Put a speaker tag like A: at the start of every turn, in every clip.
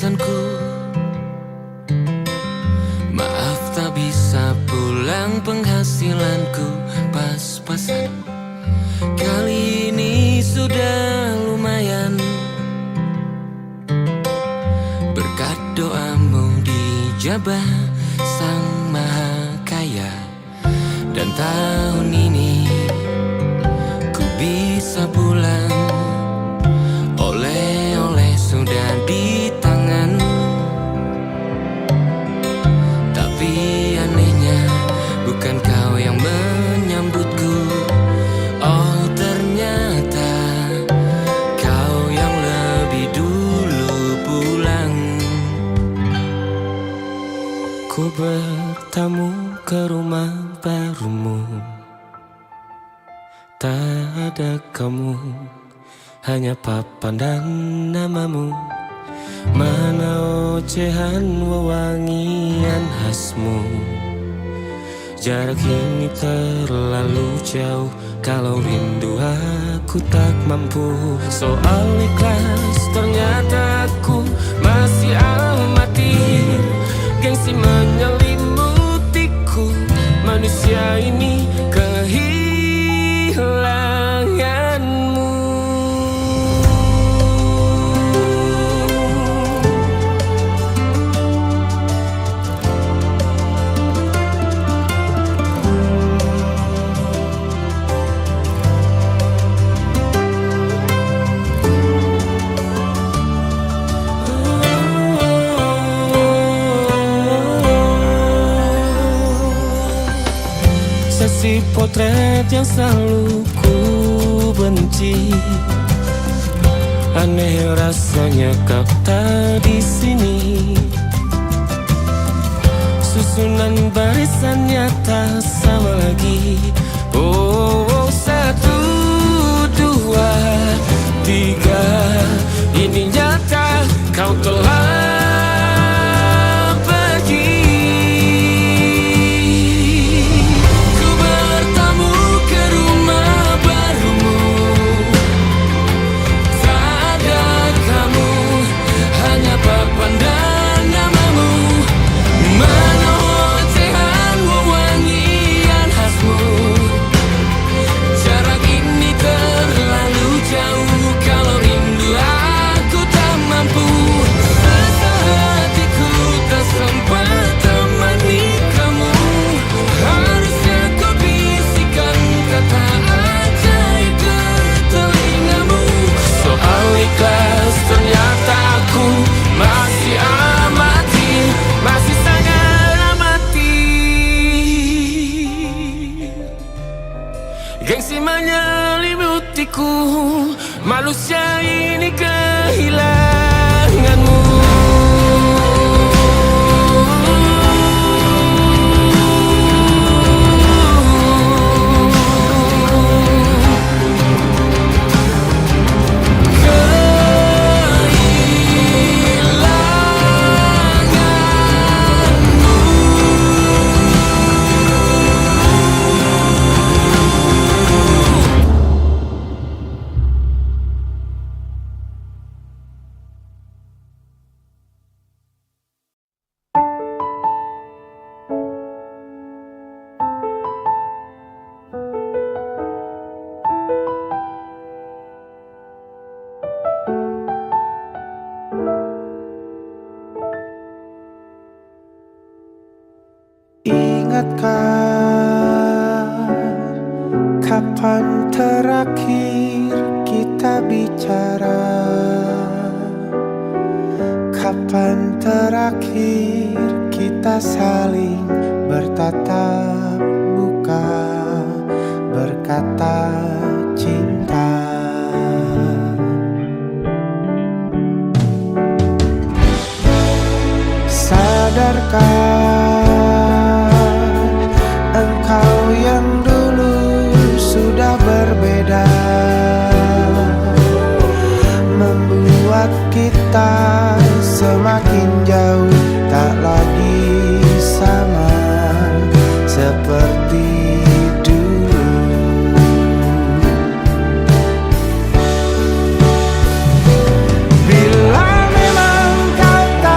A: pesanku. Maaf tak bisa pulang, penghasilanku pas-pasan. Kali ini sudah lumayan, berkat doamu dijabah Sang Maha Kaya. Dan tahun ini ku bisa pulang, oleh-oleh sudah di tangan. Tapi anehnya bukan kau yang menyambutku. Oh ternyata kau yang lebih dulu pulang. Ku bertamu ke rumah barumu, tak ada kamu, hanya papan dan namamu. Mana ocehan wewangian khasmu. Jarak ini terlalu jauh, kalau rindu aku tak mampu. Soal ikhlas ternyata aku masih amatir. Gengsi menyelimutiku, manusia ini kehilanganmu. Sesi potret yang selalu ku benci. Aneh rasanya kau tak di sini. Susunan barisannya tak sama lagi. Oh, 1, 2, 3. Ini nyata kau telah ternyata aku masih amati, masih sangat amati. Gengsi menyelimutiku, manusia ini kehilanganmu.
B: Kapan terakhir kita bicara? Kapan terakhir kita saling bertatap muka, berkata cinta? Sadarkah engkau yang dulu sudah berbeda, membuat kita semakin jauh, tak lagi sama seperti dulu. Bila memang kau tak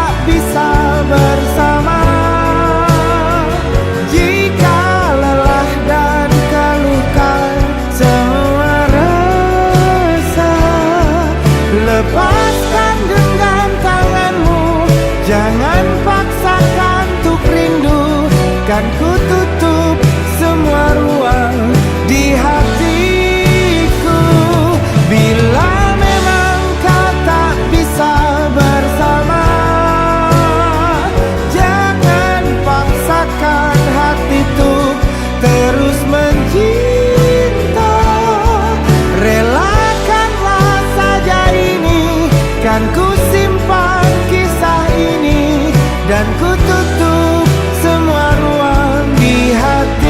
B: genggam tanganmu, jangan paksakan untuk rindu. Kan ku tutup semua ruang di hatiku. Bila memang kau tak bisa bersama, jangan paksakan hati tuh terus mencinta. Relakanlah saja ini, kan ku simpan kisah ini, dan ku tutup semua ruang di hatiku.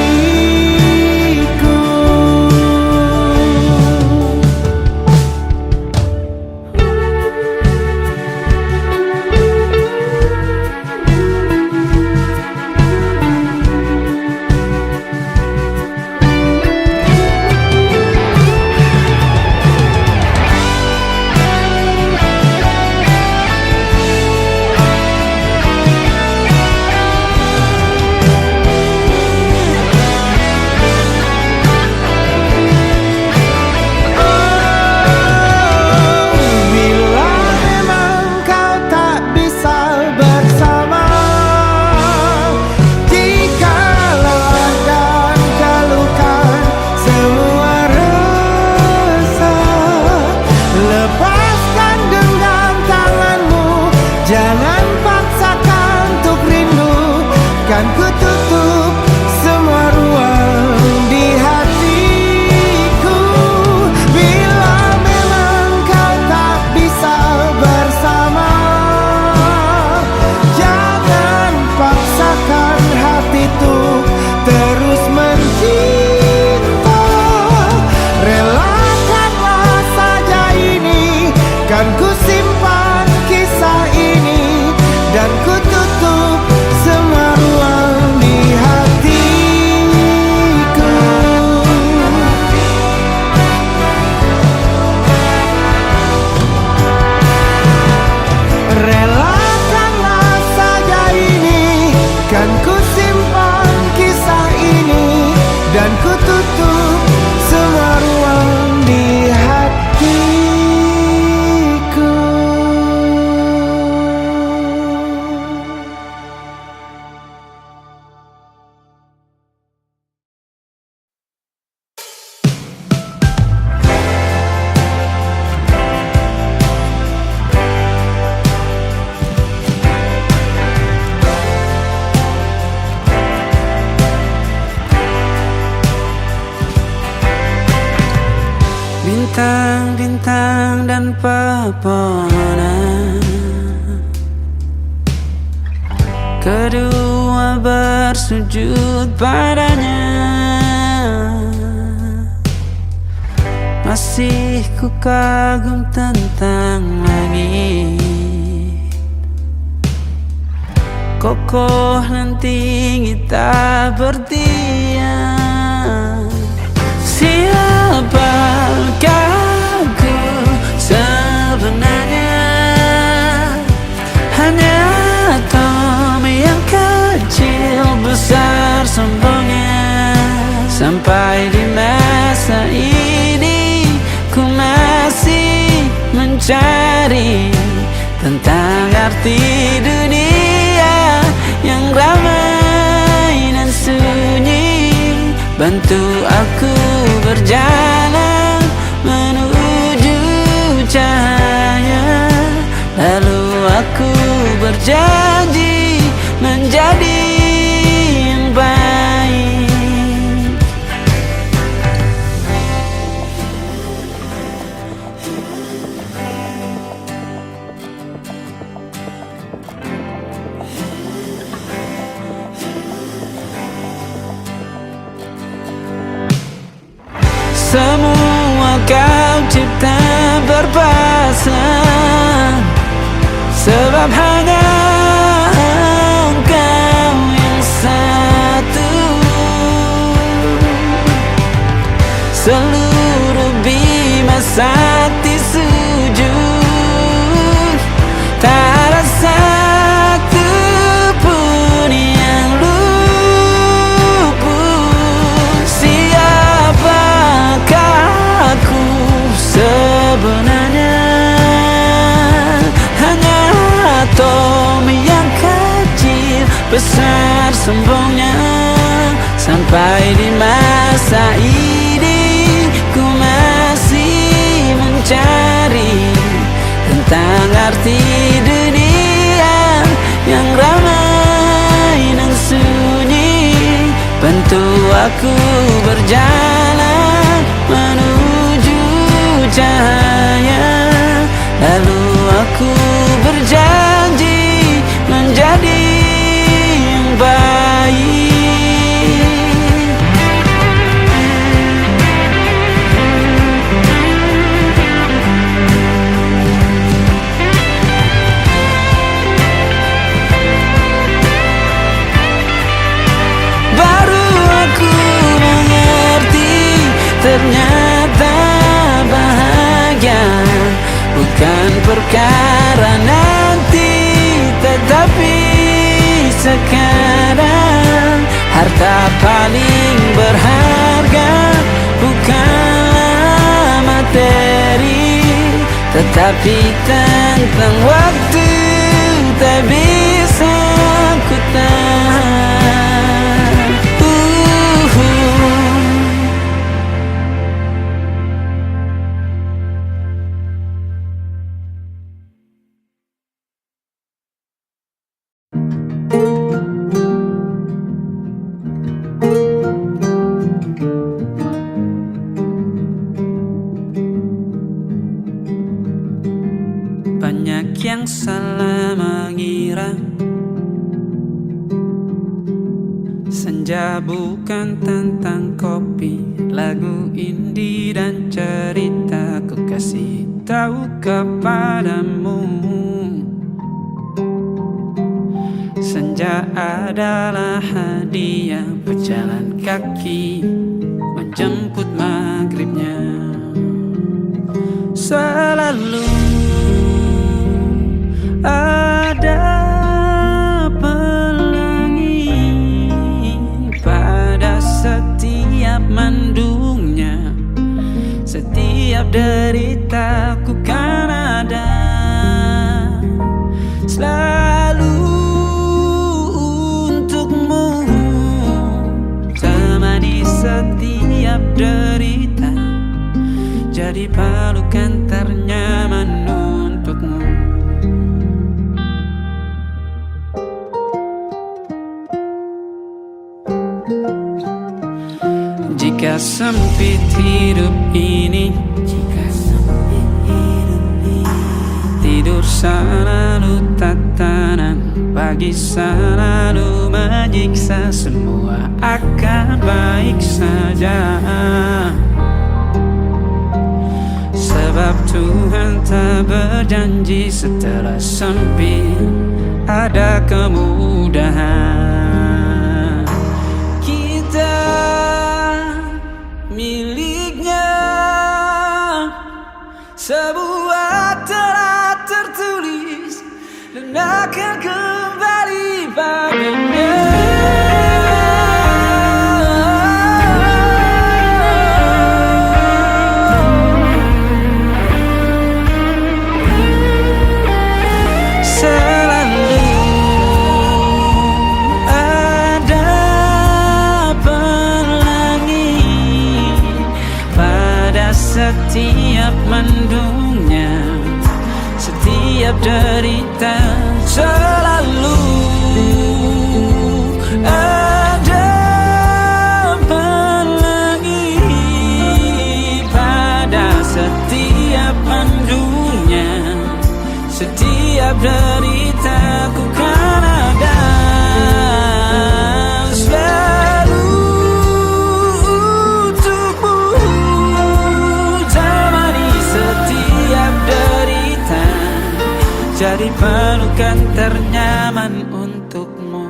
B: Jangan paksakan untuk rindu, kan ku tutup semua ruang di hatiku. Bila memang kau tak bisa bersama, jangan paksakan hati tuh terus mencinta. Relakanlah saja ini, kan ku simpan kisah ini, dan ku tutup semua ruang di hatiku. Relakanlah saja ini, kan ku simpan kisah ini, dan ku tutup semua ruang di hatiku. Bintang-bintang dan pepohonan, kedua bersujud padanya. Masih ku kagum tentang langit, kokoh dan tinggi tak berdiam. Siapakah ku sebenarnya? Hanya atom yang kecil besar sombongnya. Sampai di masa ini ku masih mencari tentang arti dunia yang ramai dan sunyi. Bantu aku berjalan menuju cahaya, lalu aku berjanji menjadi yang baik. Semua kau cipta berpasang, sebab hanya engkau yang satu. Seluruh bima sakti sujud, tak ada satu pun yang luput. Siapakah aku sebenarnya?
C: besar sombongnya. Sampai di masa ini ku masih mencari tentang arti dunia yang ramai dan sunyi. Bantu aku berjalan menuju cahaya, lalu aku berjanji menjadi yang baik. Ternyata bahagia bukan perkara nanti, tetapi sekarang. Harta paling berharga bukanlah materi, tetapi tentang waktu tak bisa ku tahan. Banyak yang salah mengira senja bukan tentang kopi, lagu indie dan cerita. Ku kasih tahu kepadamu, senja adalah hadiah berjalan kaki menjemput maghribnya. Selalu ada pelangi pada setiap mendungnya. Setiap deritaku kan ada selalu untukmu. Temani setiap derita, jadi pelukan ternyaman untukmu. Jika sempit hidup ini, tidur selalu tatanan, pagi selalu menyiksa, semua akan baik saja. Sebab Tuhan tak berjanji setelah sempit ada kemudahan. Kita miliknya, sebuah telah tertulis dan akan kembali padanya. Setiap mendungnya, setiap derita, selalu ada pelangi pada setiap mendungnya. Setiap derita ku kan ada jadi pelukan ternyaman untukmu.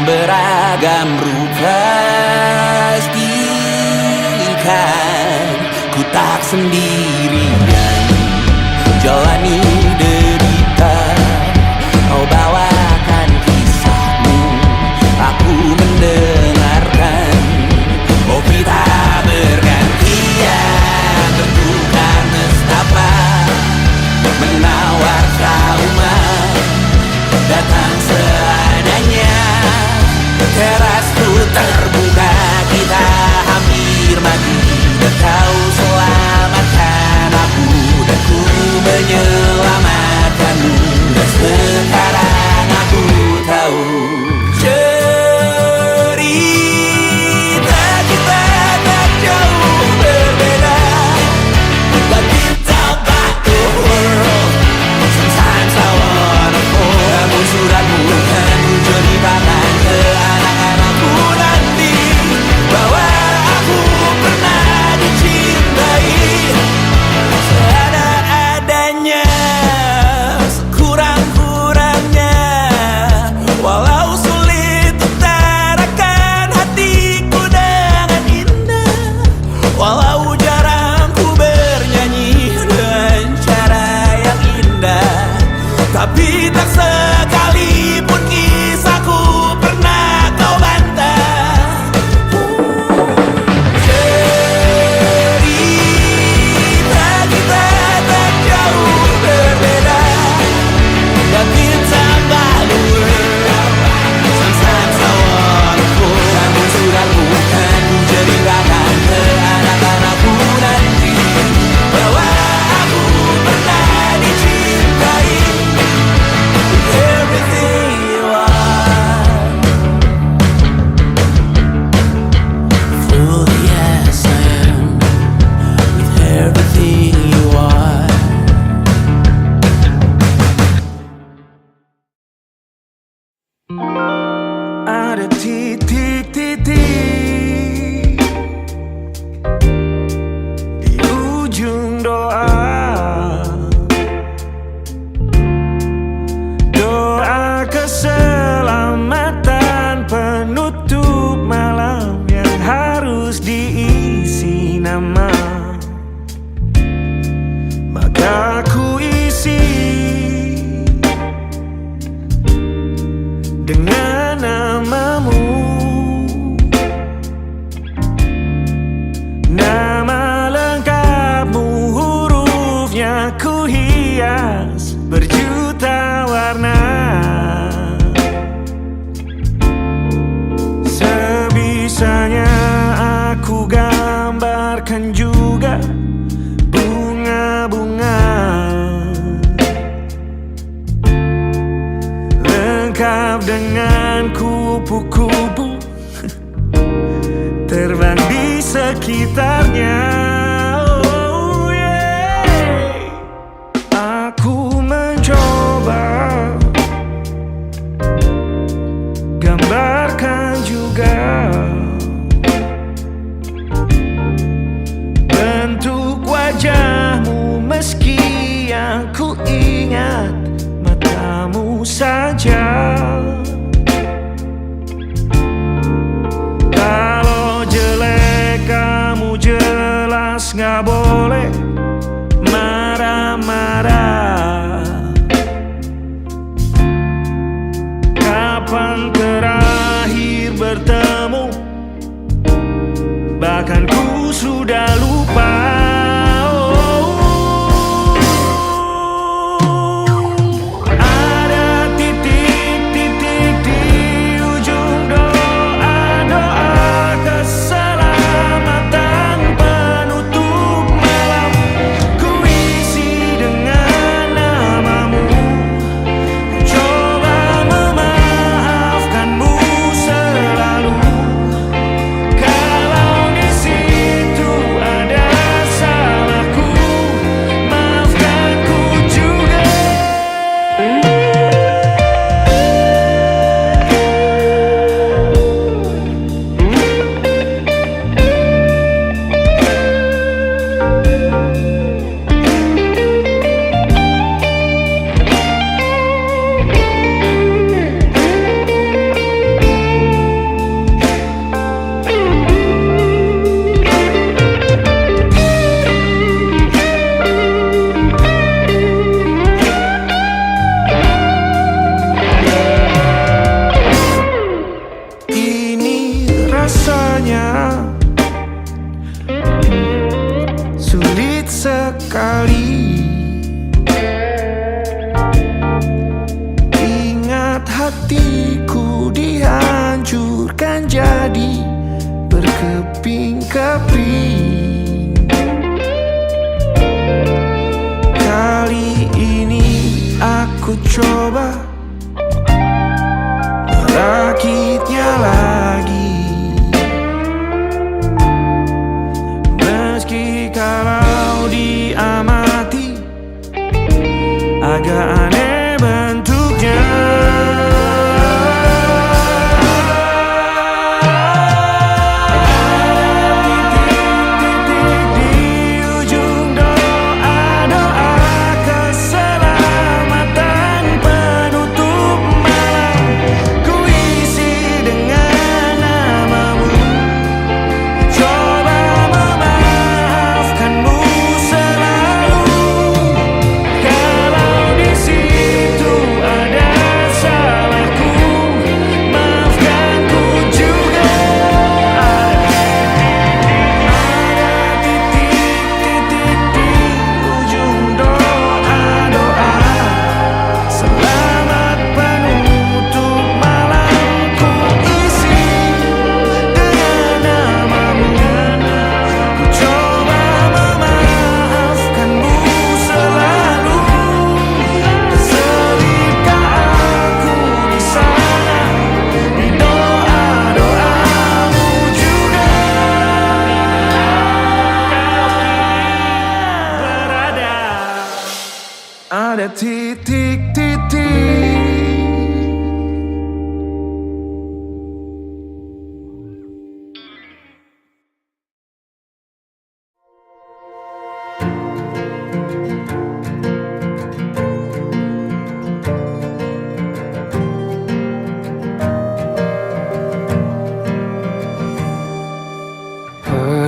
C: beragam rupa. Pastikan ku tak sendirian jalani derita. Kau bawakan kisahmu, aku mendengarkan. Oh kita bergantian bertukar nestapa, menawar trauma datang seadanya. Terasku terbuka, kita hampir mati, dan kau selamatkan aku, dan ku menyelamatkanmu. Dan sekarang aku tahu cerita kita tak jauh berbeda, but kita back the world. Sometimes I wanna fall. Namun suratmu kan ku ceritakan ke anak-anakku nanti bahwa aku pernah dicintai seadanya-adanya, sekurang-kurangnya. Walau sulit utarakan hatiku dengan indah, walau jarang ku bernyanyi dengan cara yang indah, tapi tak sekalipun kisahku pernah kau bantah. Cerita kita tak jauh berbeda, but kita baru. Sometimes I wanna fall. Namun suratmu kan ku ceritakan ke anak-anakku nanti bahwa aku pernah dicintai. Everything you are, fully as I am, with everything you are.
B: Ada titik-titik di ujung doa, doa keselamatan penutup malam yang harus diisi nama. Maka ku isi dengan namamu, nama lengkapmu, hurufnya ku hias berjuta warna. Sebisanya aku gambarkan juga bunga-bunga, lengkap dengan kupu-kupu terbang di sekitarnya. Oh yeah. Aku mencoba gambarkan juga bentuk wajahmu, meski yang ku ingat matamu saja. Kalau jelek kamu jelas gak boleh marah-marah. Kapan terang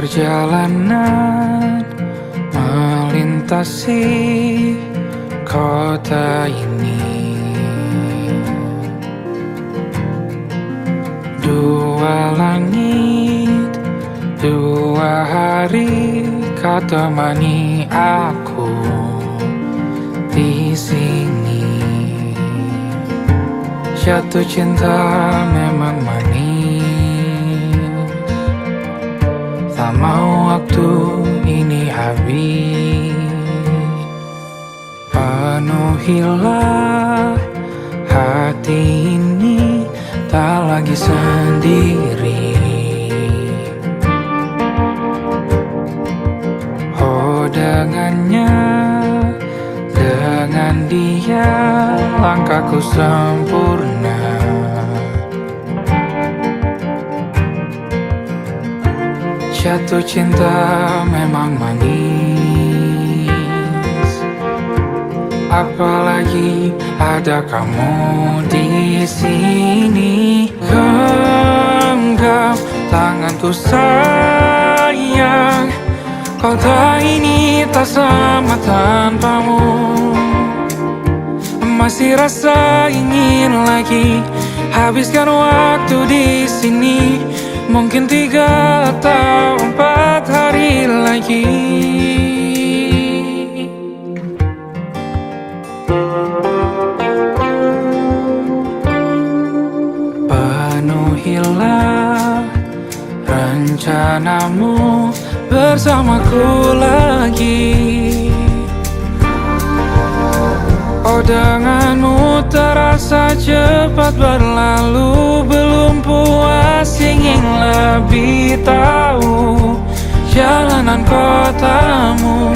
D: Perjalanan melintasi kota ini, dua langit, dua hari kau temani aku di sini. Jatuh cinta memang manis, tak mau waktu ini habis. Penuhilah hati ini, tak lagi sendiri. Oh dengannya, dengan dia langkahku sempurna. Jatuh cinta memang manis, apalagi ada kamu di sini. Genggam tanganku sayang, kota ini tak sama tanpamu. Masih rasa ingin lagi habiskan waktu di sini. Mungkin 3 atau 4 hari lagi. Penuhilah rencanamu bersamaku lagi. Oh denganmu terasa cepat berlalu, belum puas ingin lebih tahu jalanan kotamu.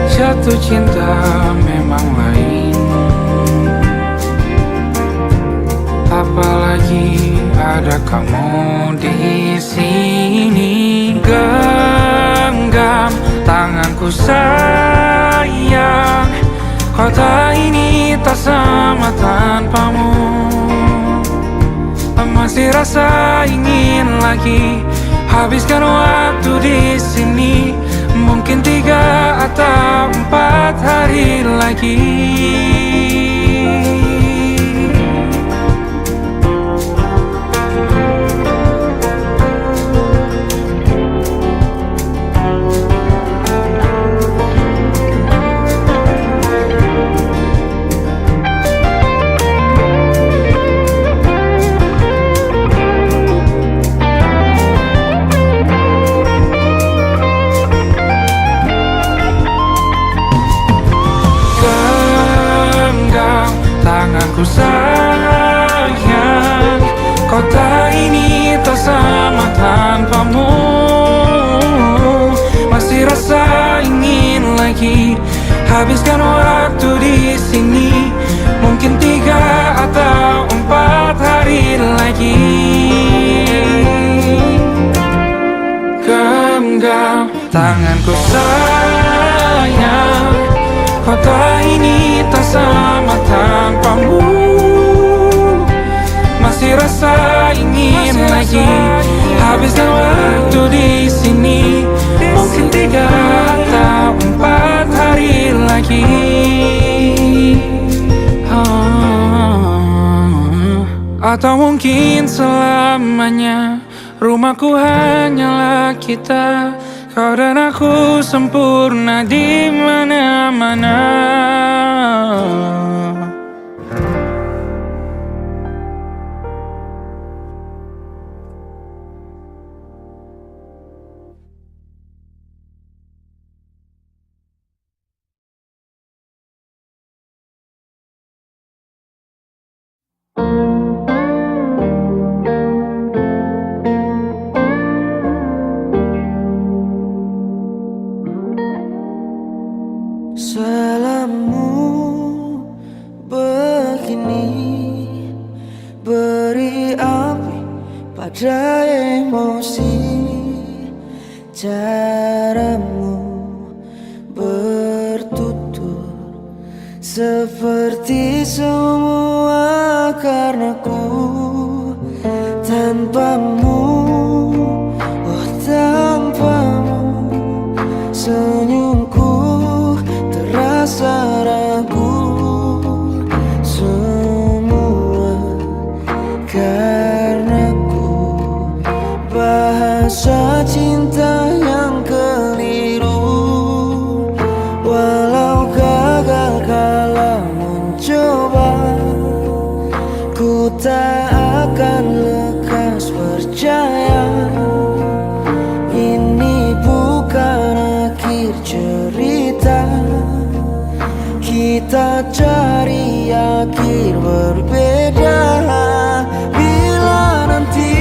D: Jatuh cinta memang lain, apalagi ada kamu di sini. Genggam tanganku sayang, kota ini tak sama tanpamu. Masih rasa ingin lagi habiskan waktu di sini. Mungkin 3 atau 4 hari lagi. Tanganku sayang, kota ini tak sama tanpamu. Masih rasa ingin lagi habiskan waktu di sini. Mungkin 3 atau 4 hari lagi. Genggam tanganku sayang, kota ini tak sama tanpamu. Masih rasa ingin lagi habiskan waktu di sini. Mungkin 3 atau 4 hari lagi. Atau mungkin selamanya. Rumahku hanyalah kita, kau dan aku sempurna di mana-mana.
B: Salammu begini, beri api pada emosi. Caramu bertutur seperti semua karenaku. Tanpamu cinta yang keliru. Walau gagal kala mencoba, ku tak akan lekas percaya. Ini bukan akhir cerita, kita cari akhir berbeda. Bila nanti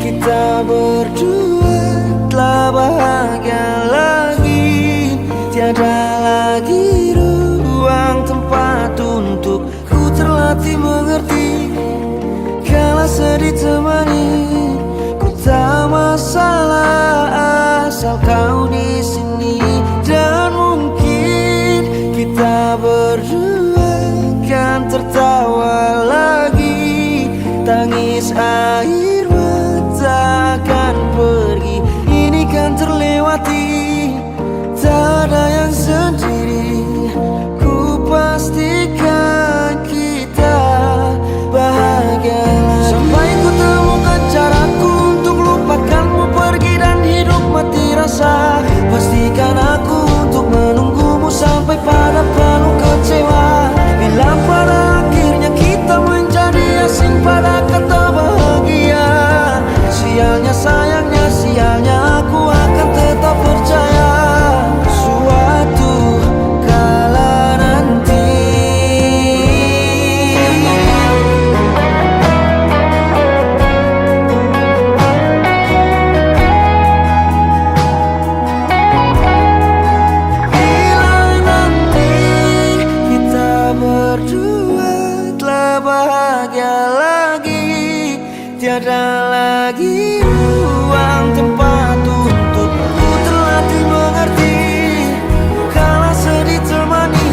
B: kita berdua telah bahagia lagi, tiada lagi ruang tempat untuk ku terlatih mengerti. Kala sedih temani, ku tak masalah asal kau di sini. Dan mungkin kita berdua kan tertawa lagi, tangis air mata akan pergi. Ini kan terlewati, tak ada yang sendiri. Ku pastikan kita bahagia lagi. Sampai ku temukan caraku untuk lupakanmu pergi dan hidup mati rasa. Pastikan aku untuk menunggumu sampai pada penuh kecewa. Bila pada akhirnya kita menjadi asing pada kata bahagia, sialnya sayangnya sialnya aku akan tetap percaya suatu kala nanti. Bila nanti kita berdua telah bahagia lagi, tiada lagi ruang tempat untuk ku terlatih mengerti. Kala sedih temani,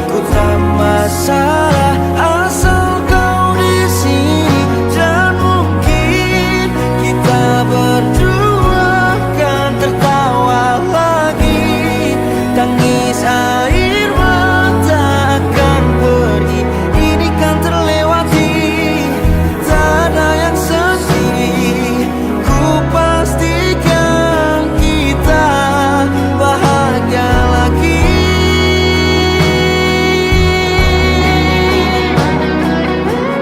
B: ku tak masalah asal kau di sini. Dan mungkin kita berdua kan tertawa lagi, tangis air mata akan pergi. Ini kan terlewati, tak ada yang sendiri. Ku pastikan kita bahagia lagi.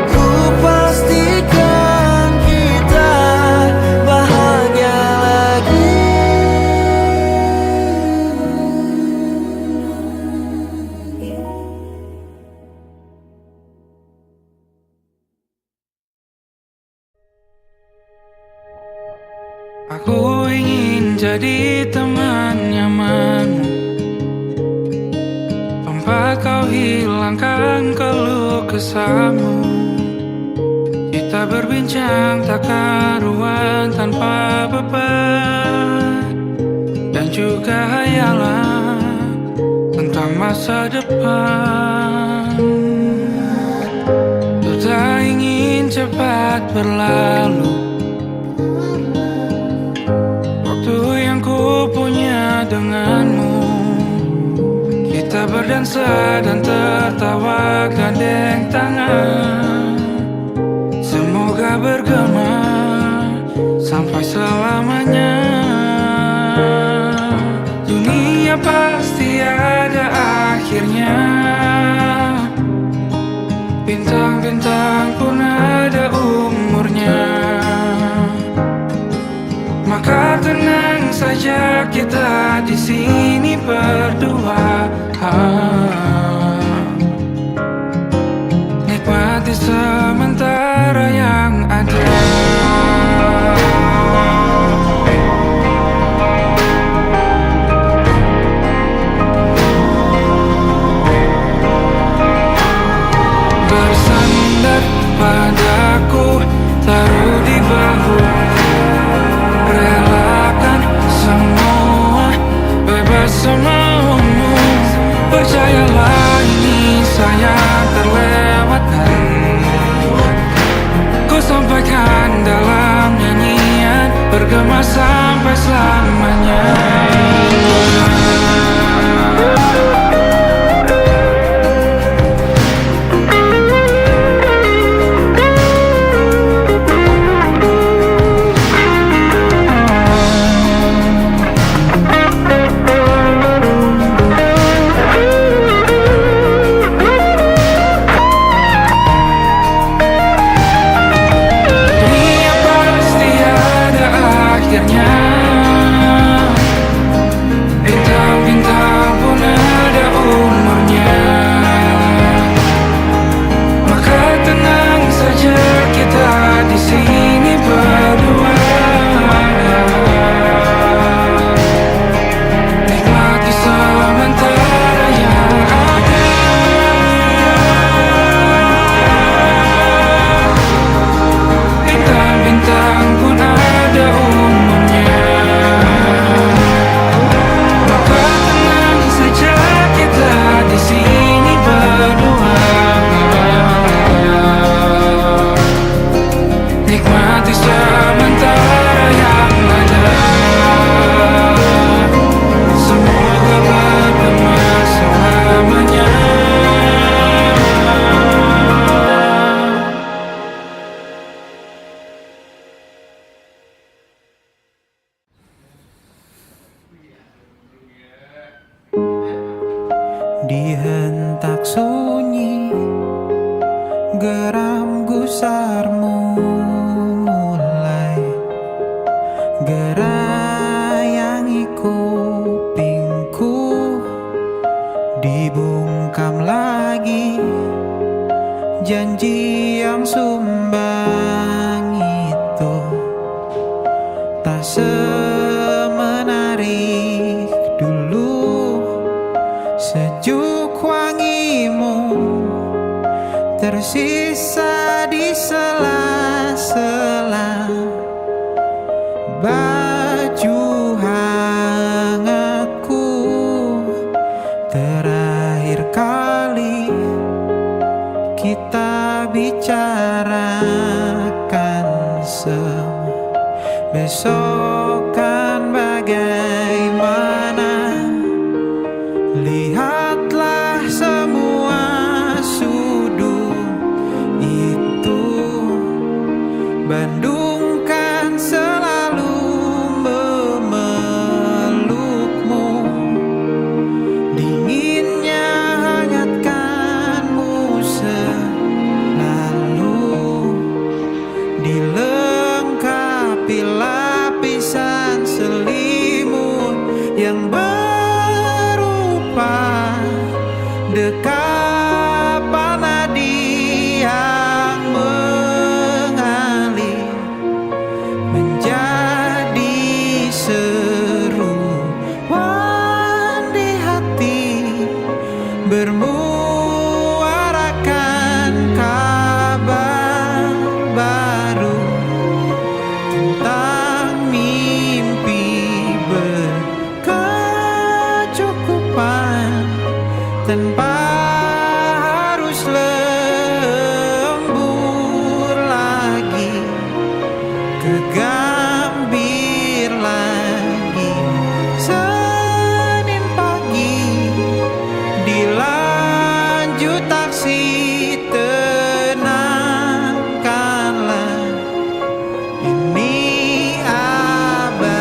B: Ku pastikan kita bahagia lagi.
D: Aku ingin jadi teman nyamanmu, tempat kau hilangkan keluh kesahmu. Kita berbincang tak karuan tanpa beban, dan juga hayalan tentang masa depan. Ku tak ingin cepat berlalu waktu yang ku punya denganmu. Kita berdansa dan tertawa gandeng tangan. Semoga bergema sampai selamanya. Dunia pasti ada akhirnya, bintang-bintang pun ada umurnya. Maka tenang saja kita di sini berdua. Nikmati sementara yang ada. Bersandar padaku, taruh di bahu, relakan semua, bebas semaumu. Percayalah ini sayang terlewatkan. Ku sampaikan dalam nyanyian, bergema sampai selamanya.
B: Dihentak sunyi, geram gusarmu mulai gerayangi kupingku. Dibungkam lagi janji yang sumbang itu, tak semenarik dulu. Sejuk wangimu tersisa di sela-sela baju hangatku. Terakhir kali kita bicarakan besok kan bagaimana. Lihatlah semua sudut itu, Bandung kan selalu memelukmu. Dinginnya hangatkanmu selalu, dilengkapi lapisan selimut yang berupa dekapan nadi yang mengalir menjadi seruan di hati, bermuarakan kabar baru tentang mimpi berkecukupan tanpa harus lembur lagi, kegambir lagi. Senin pagi dilanjut taksi, tenangkanlah ini abadi.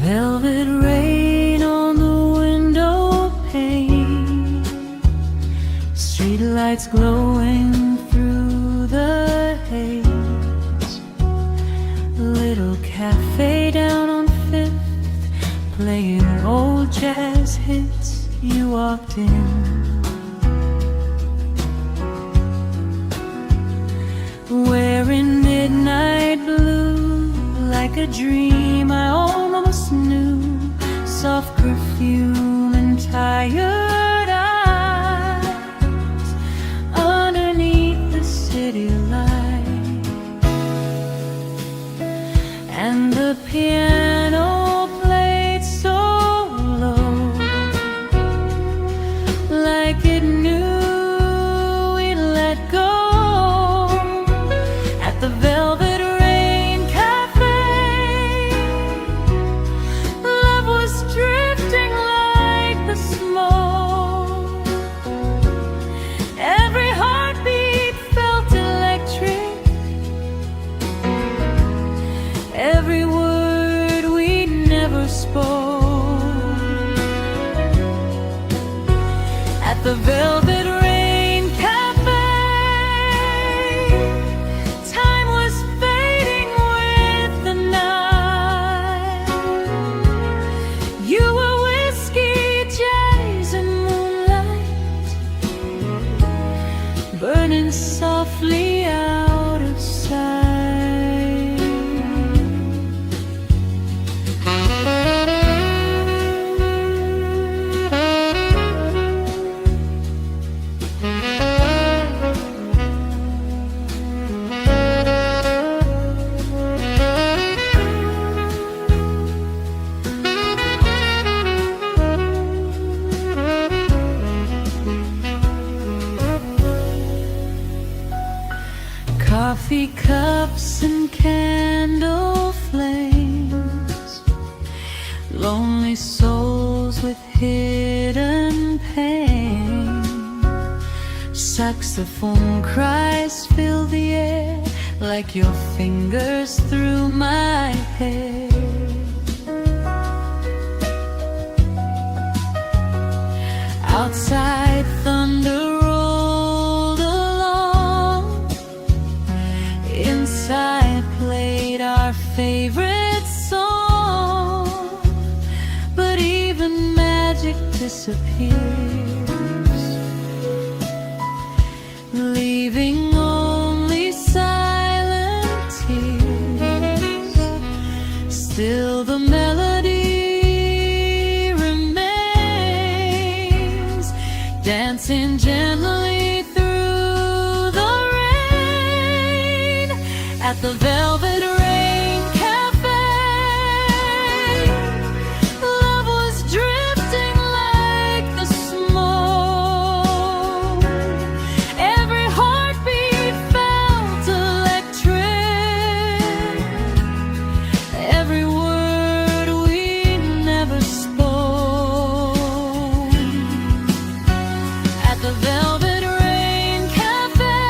E: Velvet rain on the window pane, streetlights glowing through the haze. Little cafe down on Fifth, playing old jazz hits. You walked in, wearing midnight blue, like a dream I almost knew. Soft perfume and tired eyes underneath the city light, and the piano played so low. Coffee cups and candle flames, lonely souls with hidden pain. Saxophone cries fill the air like your fingers through my hair. Outside thunder rolled along, inside played our favorite song. But even magic disappears, leaving only silent tears. Still the melody remains, dancing gently through the rain at the Velvet Rain Cafe. Love was drifting like the smoke. Every heartbeat felt electric. Every word we never spoke at the Velvet Rain Cafe.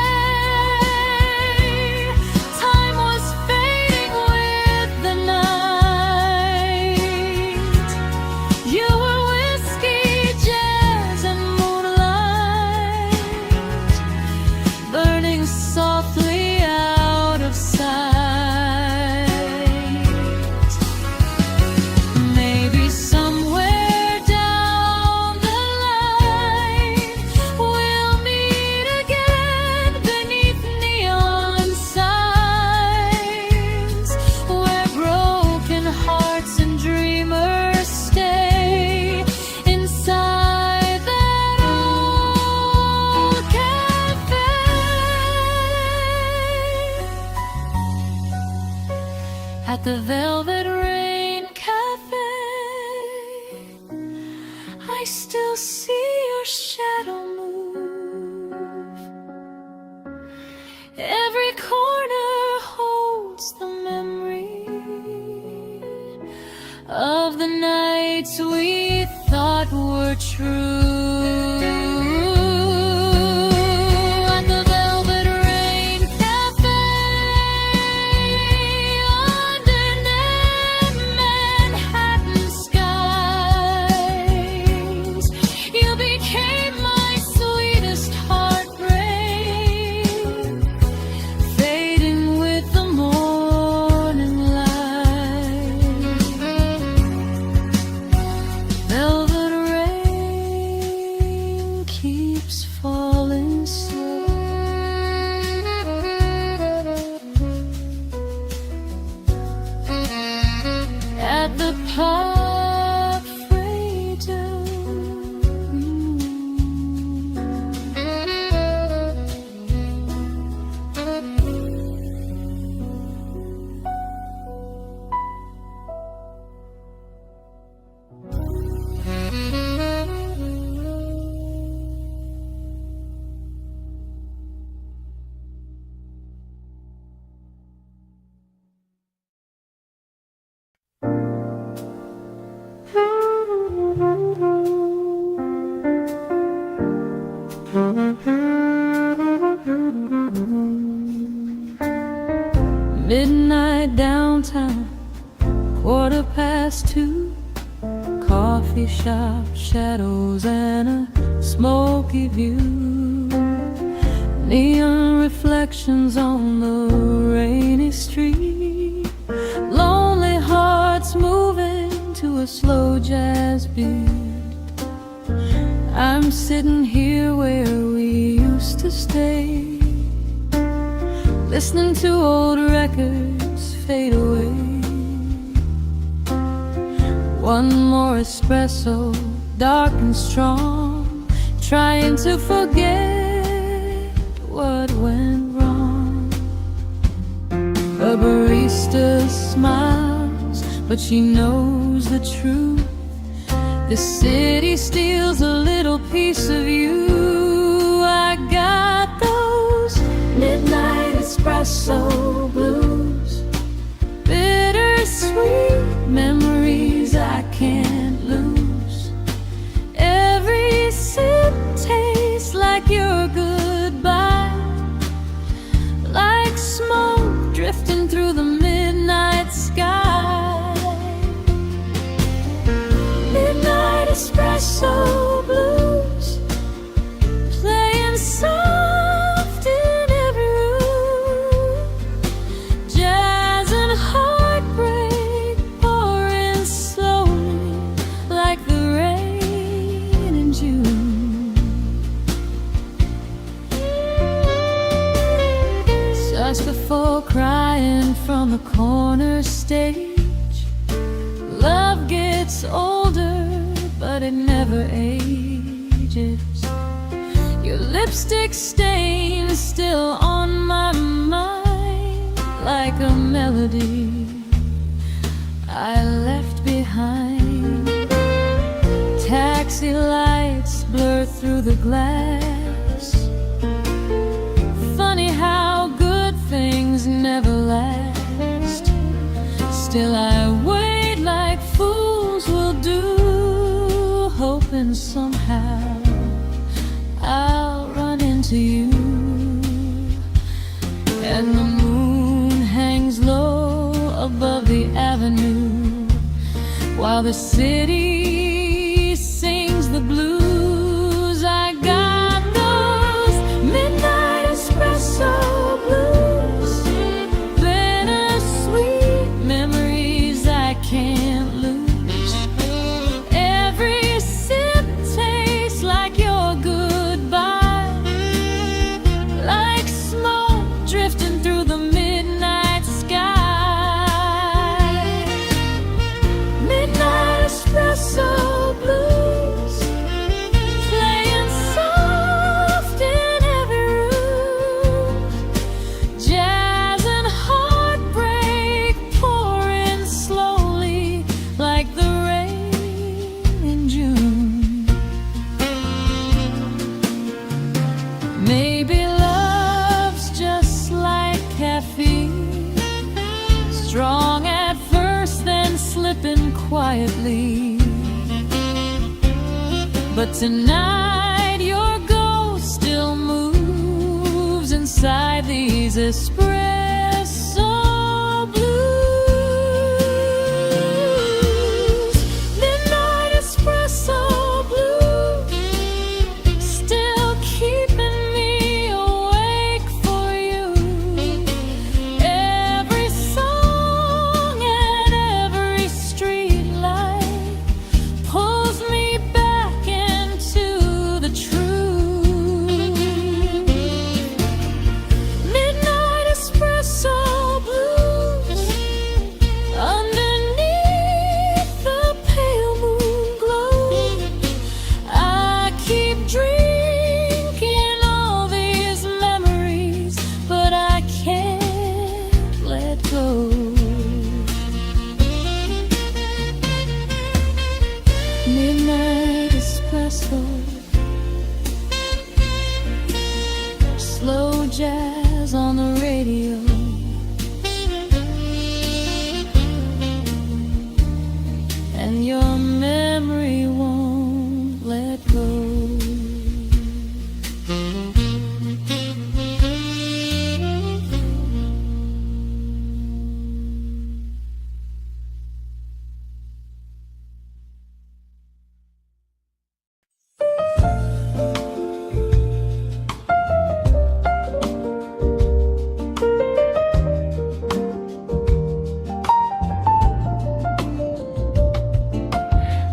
E: Time was fading with the night. You were whiskey, jazz, and moonlight, burning softly out of sight. Maybe somewhere down the line we'll meet again beneath neon signs, where broken hearts and dreamers stay inside that old cafe. At the Velvet Rain Cafe, I still see your shadow move. Every corner holds the memory of the nights we thought were true. At the Velvet Rain Cafe, under Manhattan skies, you became my sweetest heartbreak, fading with the morning light. Velvet rain keeps falling slow. At the Park Freedom. Midnight downtown, 2:15, coffee shop shadows and a smoky view, neon reflections on the rainy street, lonely hearts moving to a slow jazz beat. I'm sitting here where we used to stay, listening to old records fade away. One more espresso, dark and strong, trying to forget what went wrong. A barista smiles, but she knows the truth. The city steals a little piece of you. I got those midnight espresso blues, bittersweet memories I can't lose. Every sip tastes like your goodbye, like smoke drifting through the midnight sky. Midnight espresso blues, playing soft in every room. Jazz and heartbreak pouring slowly like the rain in June. Just before crying from the corner stage, love gets older, but it never ages. Your lipstick stain is still on my mind, like a melody I left behind. Taxi lights blur through the glass. Funny how good things never last. Still I wait like fools will do, hoping somehow I'll run into you. And the moon hangs low above the avenue, while the city sings the blues. I got those midnight espresso blues, bittersweet memories I can't lose. Every sip tastes like your goodbye, like smoke drifting through the midnight sky. Midnight espresso blues, playing soft in every room. Jazz and heartbreak pouring slowly like the rain in June. Maybe love's just like caffeine, strong at first, then slipping quietly. But tonight your ghost still moves inside these espresso blues. Midnight espresso blues, still keeping me awake for you. Every song and every street light pulls me back into the truth. Midnight espresso blues, underneath the pale moon glow, I keep drinking all these memories, but I can't let go. Midnight espresso, slow jazz on the radio, and your memory won't let go.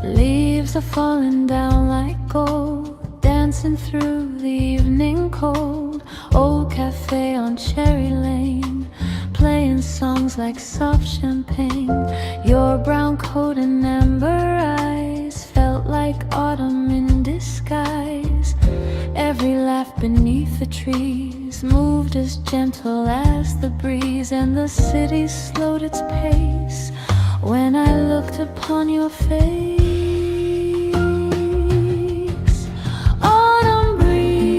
E: Leaves are falling down like gold, dancing through the evening cold. Old cafe on Cherry Lane, playing songs like soft champagne. Your brown coat and amber eyes felt like autumn in disguise. Every laugh beneath the trees moved as gentle as the breeze, and the city slowed its pace when I looked upon your face. Autumn breeze,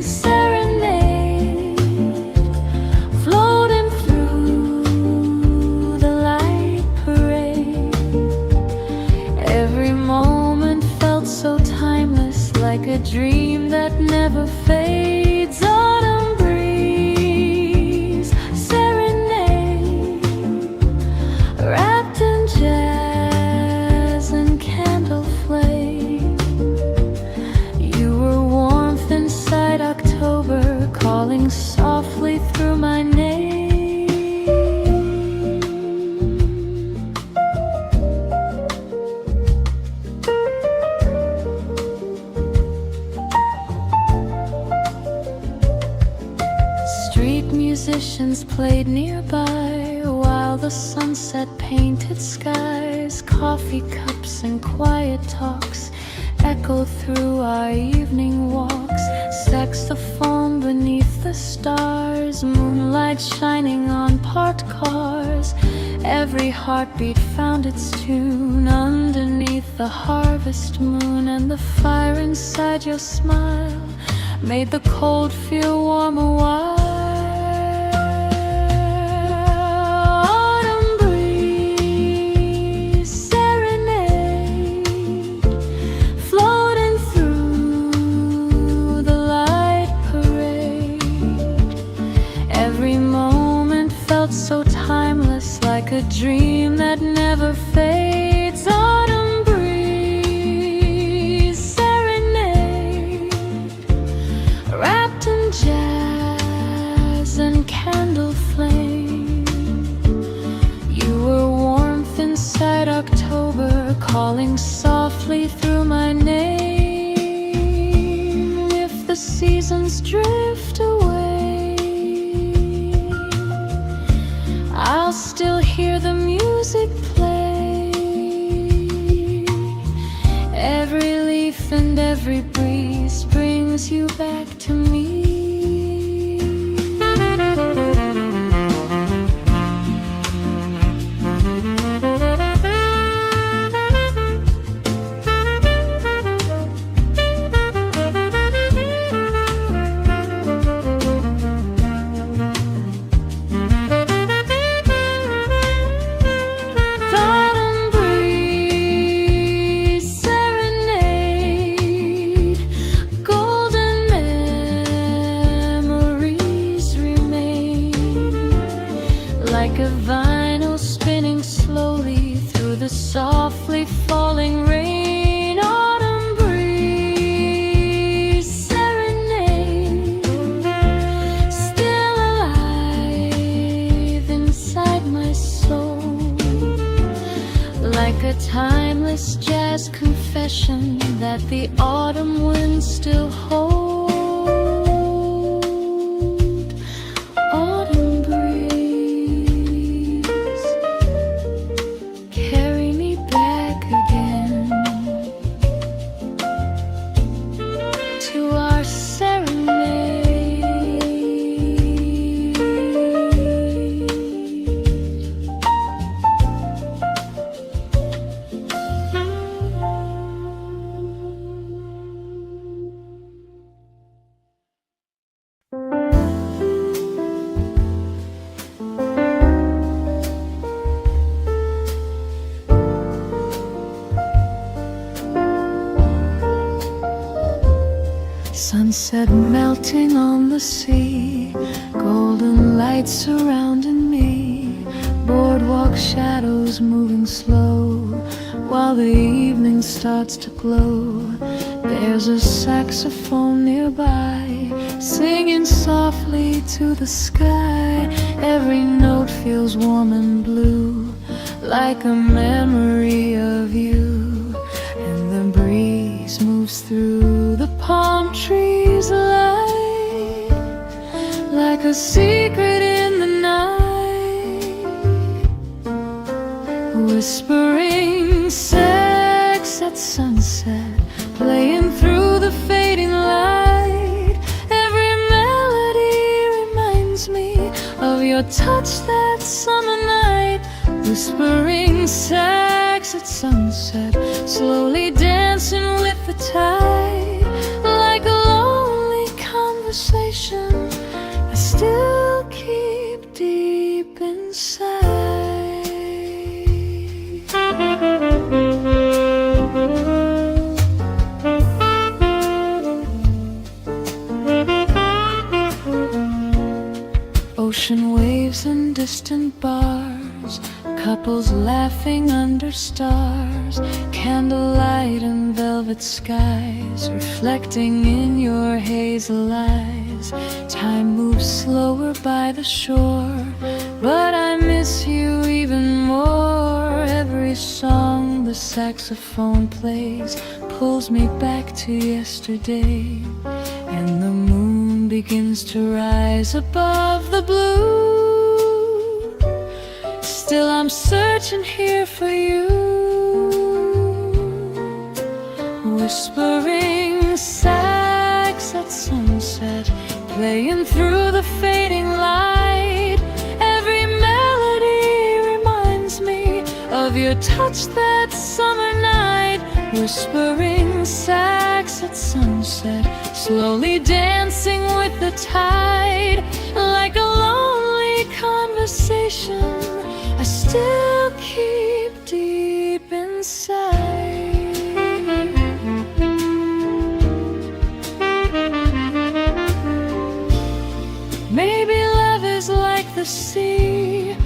E: serenade, softly through my name. Street musicians played nearby while the sunset painted skies. Coffee cups and quiet talks echoed through our evening walks. Saxophone beneath the stars, moonlight shining on parked cars. Every heartbeat found its tune underneath the harvest moon, and the fire inside your smile made the cold feel warm a while. Autumn breeze, serenade, floating through the light parade. Every moment felt so timeless, like a dream that never fades. Autumn breeze, serenade, wrapped in jazz and candle flame. You were warmth inside October, calling softly through my name. If the seasons drift away, I'll still hear the music play. Every leaf and every breeze brings you back to me. Autumn breeze, serenade, golden memories remain, like a vinyl spinning slowly through the softly falling rain. Autumn breeze, serenade, still alive inside my soul, like a timeless jazz confession that the autumn winds still hold. Autumn breeze, carry me back again to our serenade. Sunset melting on the sea, golden light surrounding me, boardwalk shadows moving slow while the evening starts to glow. There's a saxophone nearby, singing softly to the sky. Every note feels warm and blue, like a memory of you. And the breeze moves through the palm trees light, like a secret in the night, whispering sex at sunset, playing through the fading light. Every melody reminds me of your touch that summer night, whispering sex at sunset, slowly dancing with the tide, like a lonely conversation I still keep deep inside. Ocean waves and distant bars, couples laughing under stars, candlelight and velvet skies reflecting in your hazel eyes. Time moves slower by the shore, but I miss you even more. Every song the saxophone plays pulls me back to yesterday, and the moon begins to rise above the blue. Still I'm searching here for you, whispering sax at sunset, playing through the fading light. Every melody reminds me of your touch that summer night. Whispering sax at sunset, slowly dancing with the tide. Like a lonely conversation I still keep deep inside. Maybe love is like the sea,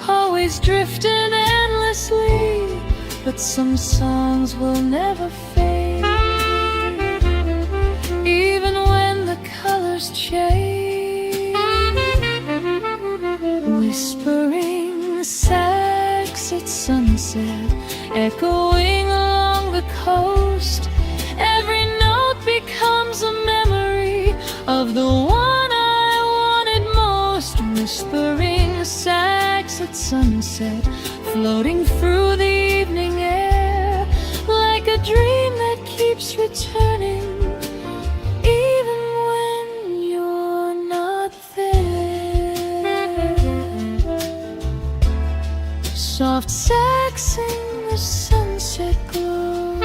E: always drifting endlessly, but some songs will never fade, even when the colors change. Whispering sax at sunset, echoing along the coast. Every note becomes a memory of the one I wanted most. Whispering sax at sunset, floating through the evening air, like a dream that keeps returning even when you're not there. Soft saxing the sunset glow.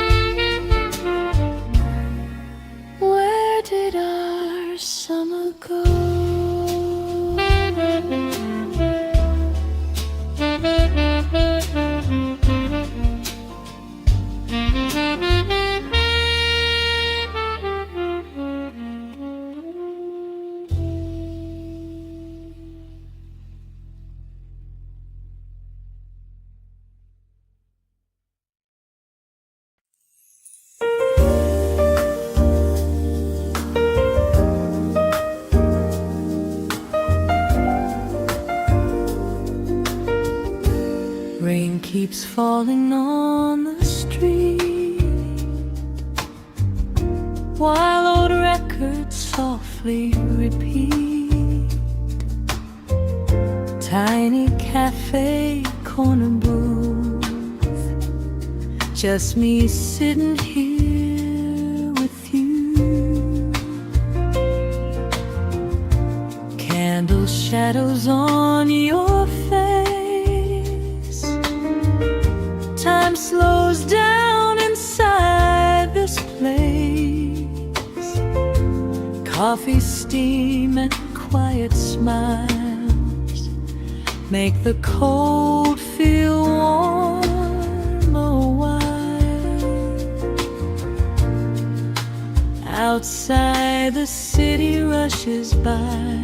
E: Where did our summer go? Rain keeps falling on the street, while old records softly repeat. Tiny cafe corner booth, just me sitting here with you. Candle shadows on your face, time slows down inside this place. Coffee steam and quiet smiles make the cold feel warm a while. Outside the city rushes by,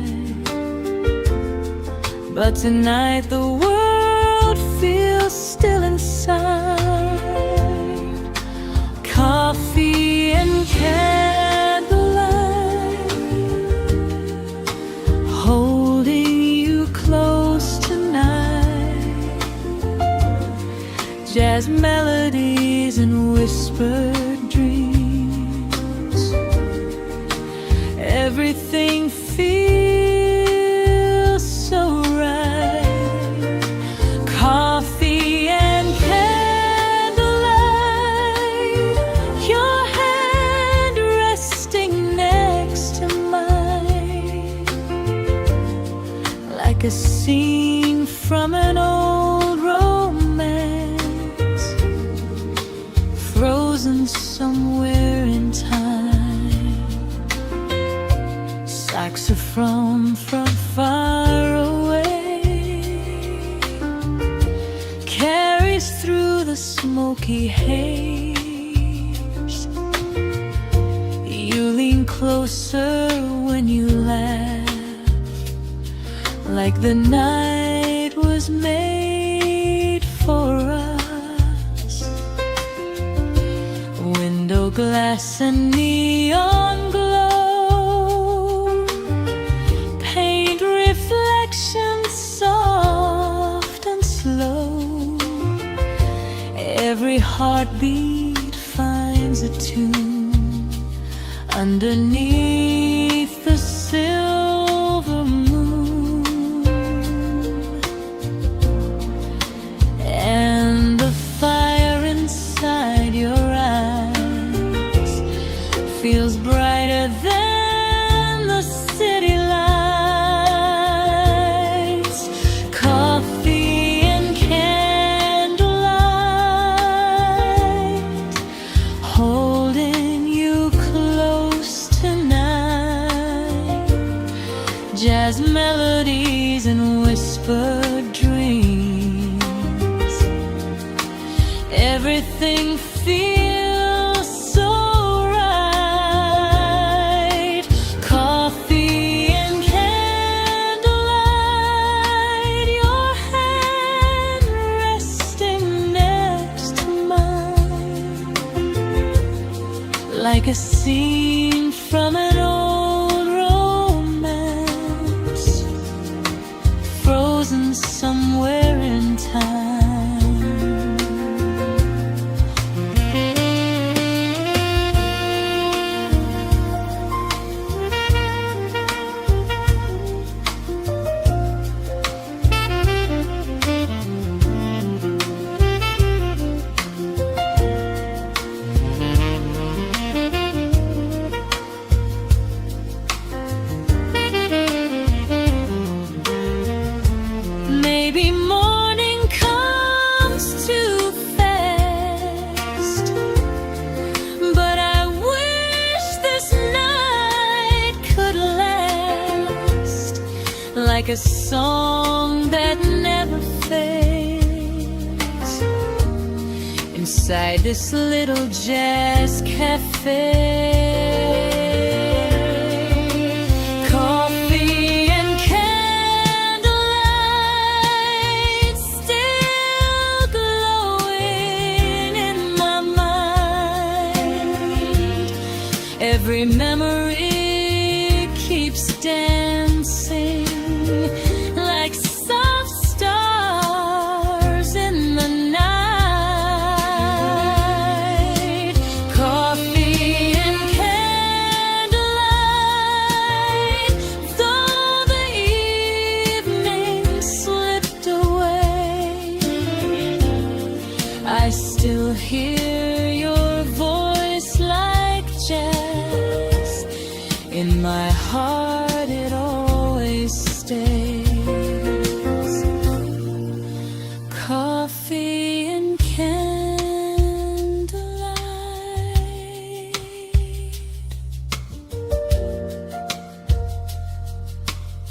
E: but tonight the world feels still inside. Coffee and candlelight, holding you close tonight. Jazz melodies and whispered dreams, everything feels so right. Coffee and candlelight, your hand resting next to mine, like a scene from an old romance, frozen somewhere in time. Saxophone from far away carries through the smoky haze. You lean closer when you laugh, like the night was made for us. Window glass and neon glow actions soft and slow. Every heartbeat finds a tune underneath the silver moon. And the fire inside your eyes feels brighter than the city lights. Coffee and candlelight holding you close tonight. Jazz melodies and whispered dreams. Everything feels so right. Coffee and candlelight, your hand resting next to mine, like a scene from an old romance, frozen somewhere in time. Maybe morning comes too fast, but I wish this night could last, like a song that never fades, inside this little jazz cafe. Coffee and candlelight still glowing in my mind. Every memory keeps dancing like soft stars in the night. Coffee and candlelight, though the evening slipped away, I still hear your voice like jazz. In my heart it always stays. Coffee and candlelight,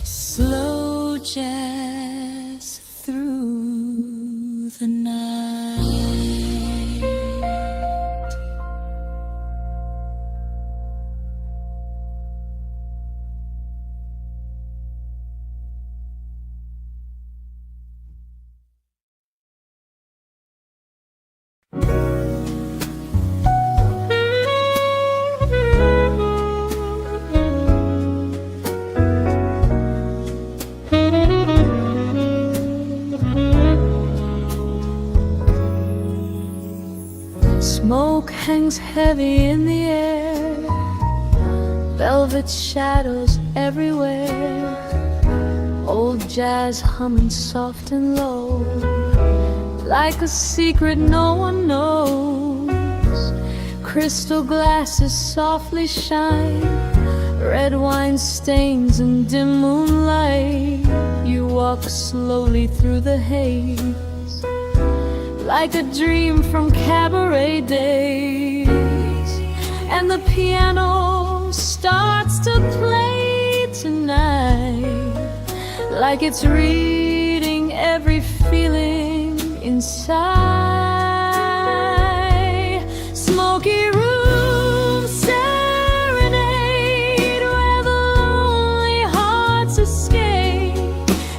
E: slow jazz through the night. Smoke hangs heavy in the air, velvet shadows everywhere. Old jazz humming soft and low, like a secret no one knows. Crystal glasses softly shine, red wine stains in dim moonlight. You walk slowly through the haze, like a dream from cabaret days. And the piano starts to play tonight, like it's reading every feeling inside. Smoky room serenade, where the lonely hearts escape.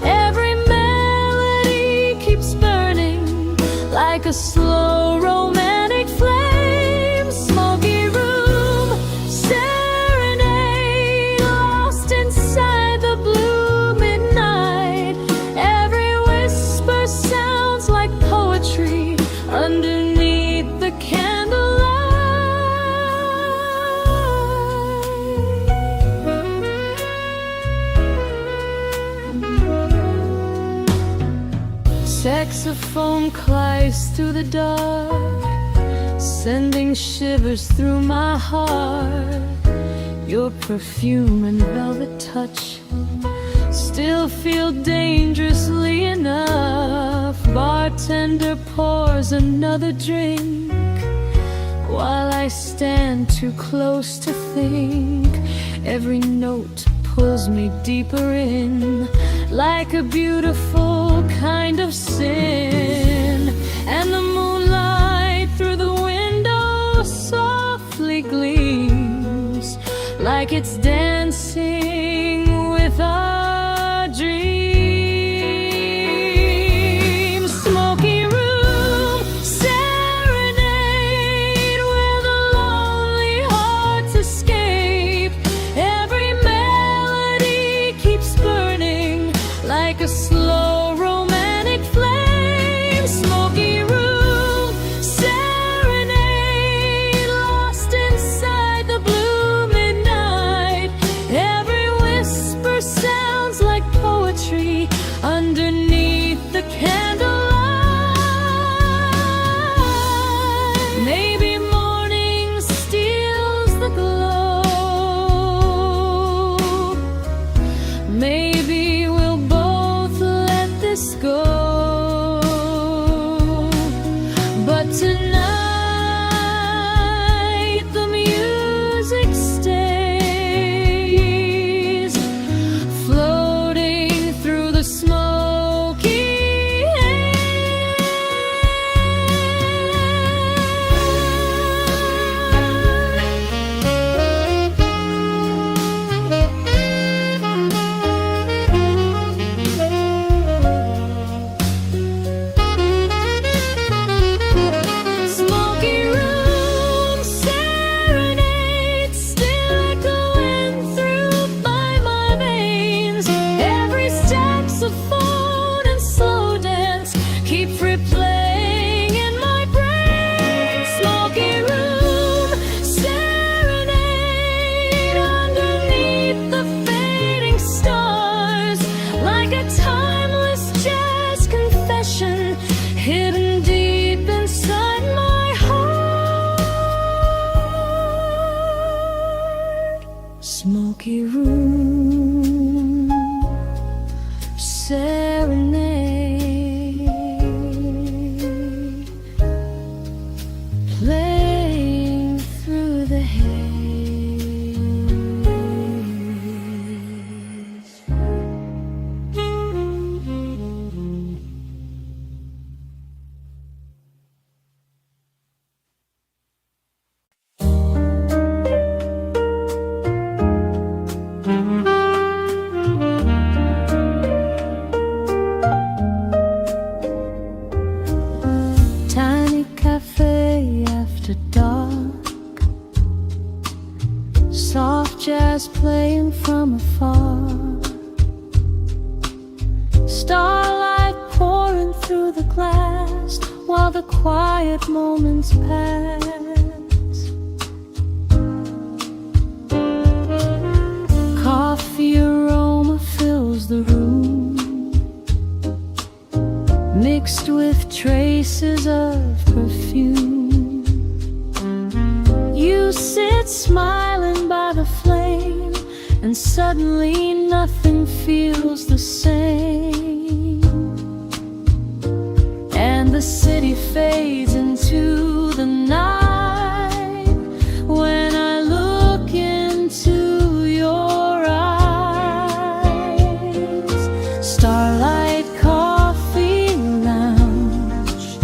E: Every melody keeps burning like a slow romantic flame. Smoky room serenade, lost inside the blue midnight. Saxophone cries through the dark, sending shivers through my heart. Your perfume and velvet touch still feel dangerously enough. Bartender pours another drink while I stand too close to think. Every note pulls me deeper in, like a beautiful kind of sin. And the moonlight through the window softly gleams, like it's dancing with our dreams. Smoky room serenade where the lonely hearts escape. Every melody keeps burning like a slow romantic flame. Smoky room serenade, lost inside the blue midnight. Every whisper sounds like poetry underneath the candlelight. Maybe morning steals the glow. Maybe we'll both let this go. But tonight the music stays, floating through the smoky Smoky room serenade, still echoing through my veins. Every saxophone and slow dance keep replaying in my brain. Smoky room serenade, underneath the fading stars, like a timeless jazz confession hidden deep inside my heart. Smoky room serenade, playing through the haze. Tiny cafe after dark, soft jazz playing from afar, starlight pouring through the glass while the quiet moments pass. Coffee aroma fills the room, mixed with traces of perfume. You sit smiling by the flame, and suddenly nothing feels the same. And the city fades into the night when I look into your eyes. Starlight coffee lounge,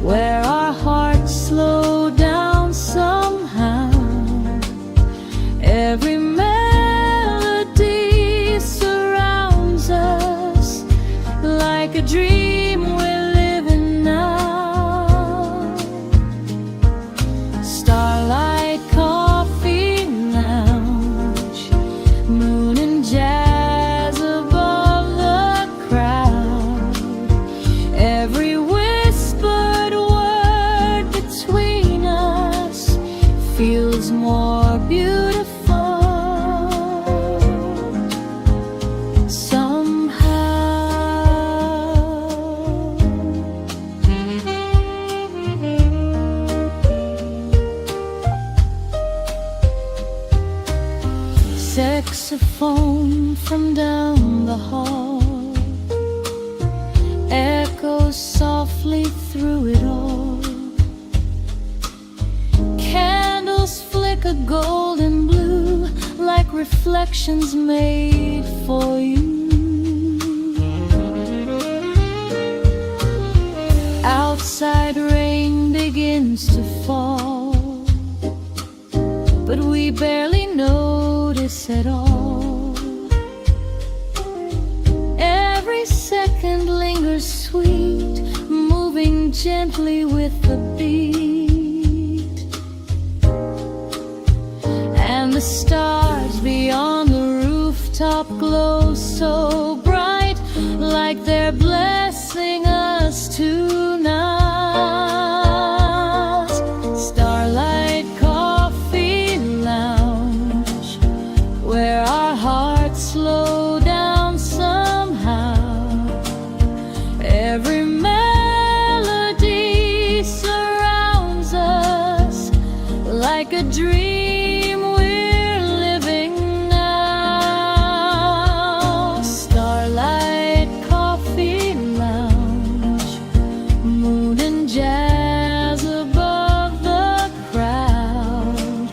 E: where our hearts slow down somehow. Every melody surrounds us like a dream we're living now. Starlight coffee lounge, moon and jazz above the crowd. Every whispered word between us feels more beautiful somehow. saxophone from down the hall echoes softly through it all. Candles flicker golden blue like reflections made for you. Outside rain begins to fall, but we barely notice at all. Every second lingers sweet, moving gently with the beat. And the stars beyond the rooftop glow so bright, like they're blessing us tonight. Starlight Coffee Lounge, where our hearts slow down somehow. Every melody surrounds us like a dream we're living now. Starlight Coffee Lounge, moon and jazz above the crowd.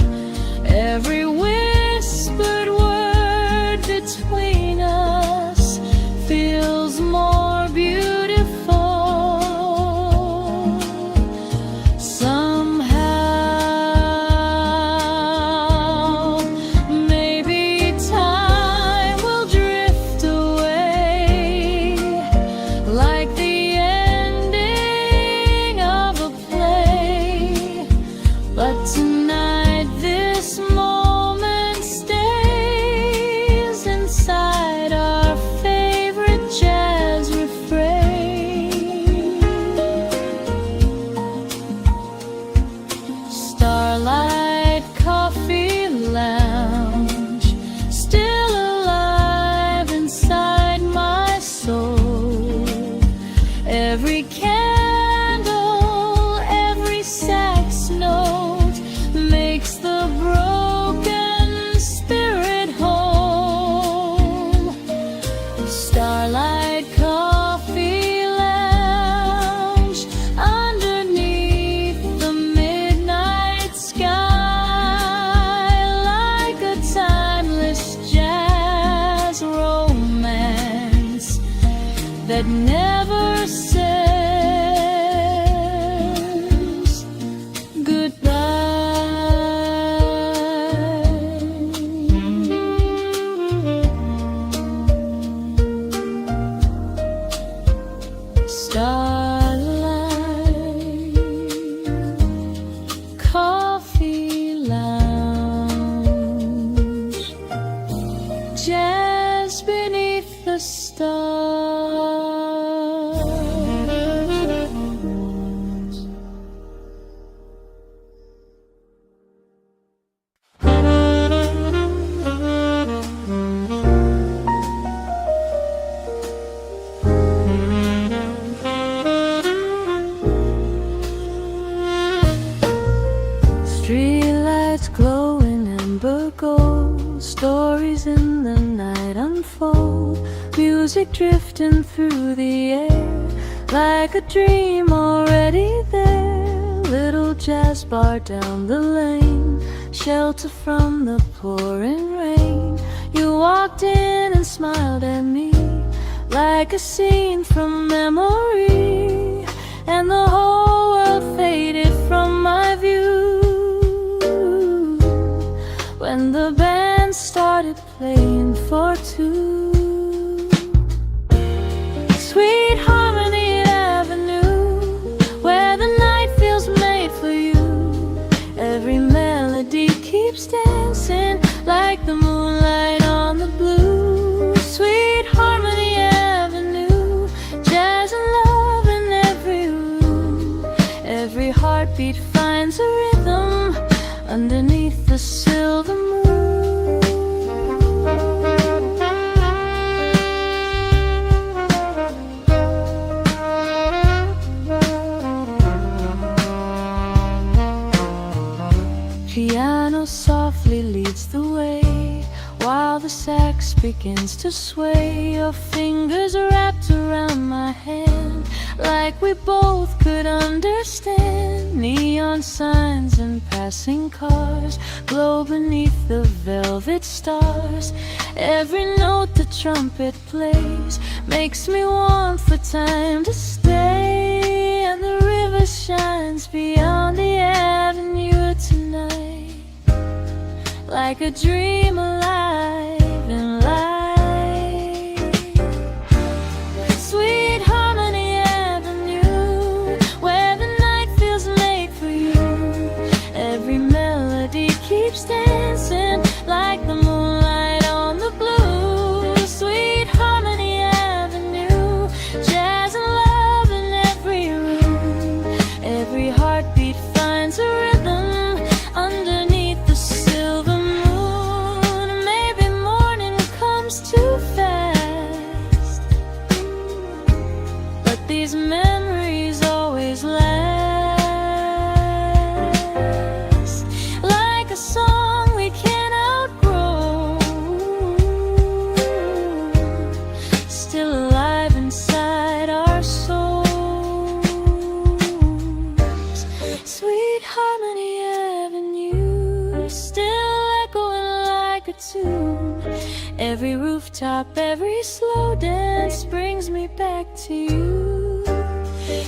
E: Every whispered word between us feels more beautiful. Somehow, maybe time will drift away like the ending of a play. But tonight this moment stays inside our favorite jazz refrain. Starlight Coffee Lounge, still alive inside my soul. Every candle, every sax note makes the broken spirit whole. Starlight Coffee Lounge, underneath the midnight sky, like a timeless jazz romance that never says goodbye. Starlight Coffee Lounge, jazz beneath the stars. Streetlights glow in amber gold, stories in the night unfold, music drifting through the air like a dream already there. Little jazz bar down the lane, shelter from the pouring rain. You walked in and smiled at me like a scene from memory, and the whole world faded from my view when the band started playing for two. Sweet Harmony Avenue, where the night feels made for you. Every melody keeps dancing like the moonlight on the blue. Sweet Harmony Avenue, jazz and love in every room. Every heartbeat finds a rhythm underneath the silver moon. begins to sway. Your fingers wrapped around my hand, like we both could understand. Neon signs and passing cars glow beneath the velvet stars. Every note the trumpet plays makes me want for time to stay. And the river shines beyond the avenue tonight, like a dream alive in light. Sweet Harmony Avenue, where the night feels late for you. Every melody keeps dancing like the moonlight on the blue. Sweet Harmony Avenue, jazz and love in every room. Every heartbeat finds a rhythm underneath the silver moon. Maybe morning comes too fast, but these memories always last, like a song we can't outgrow, still alive inside our souls. Sweet Harmony Avenue, still echoing like a tune. Every rooftop, every slow dance brings me back to you.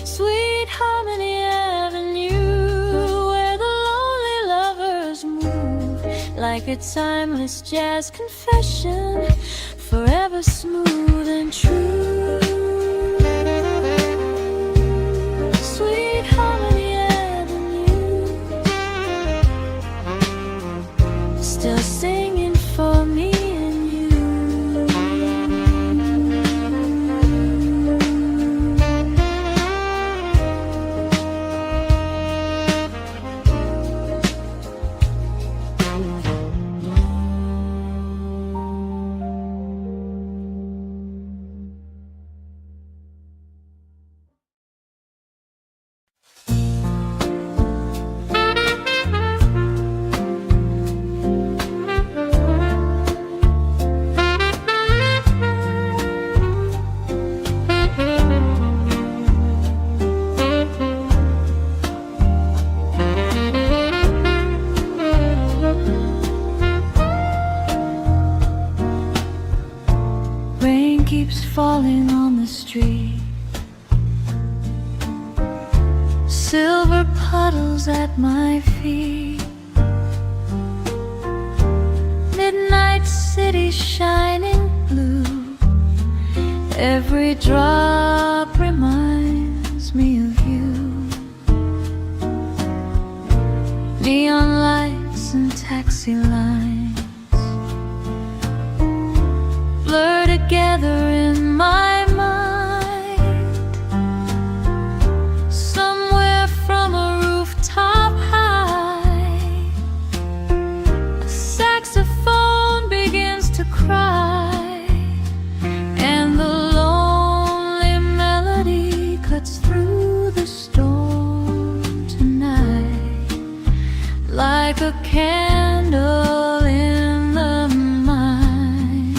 E: Sweet Harmony Avenue, where the lonely lovers move, like a timeless jazz confession, forever smooth and true. Sweet Harmony Avenue, still singing for me and you. Rain keeps falling on the street, silver puddles at my feet. Midnight city shining blue, every drop reminds me of you. Neon lights and taxi lines blur together in my mind. Somewhere from a rooftop high, a saxophone begins to cry, and the lonely melody cuts through the storm tonight, like a candle in the mind.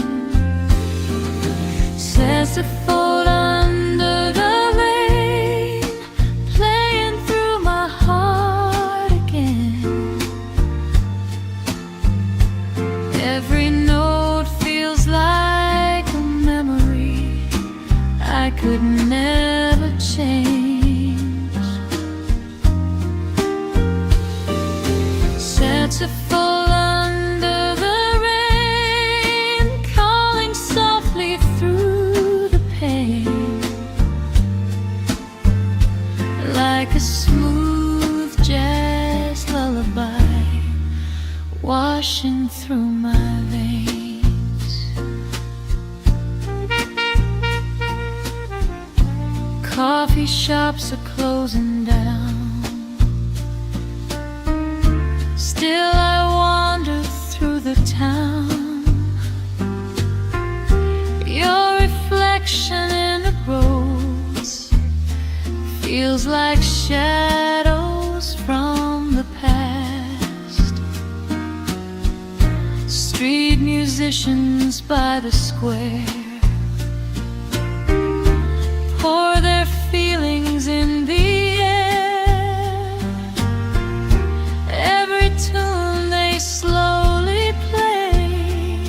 E: Saxophone under the rain, playing through my heart again. Every note feels like a memory I could never change. Saxophone under the rain, calling softly through the pain, like a smooth jazz lullaby washing through my veins. Coffee shops are closing down, still I wander through the town. Your reflection in the roads feels like shadows from the past. Street music musicians by the square pour their feelings in the air. Every tune they slowly play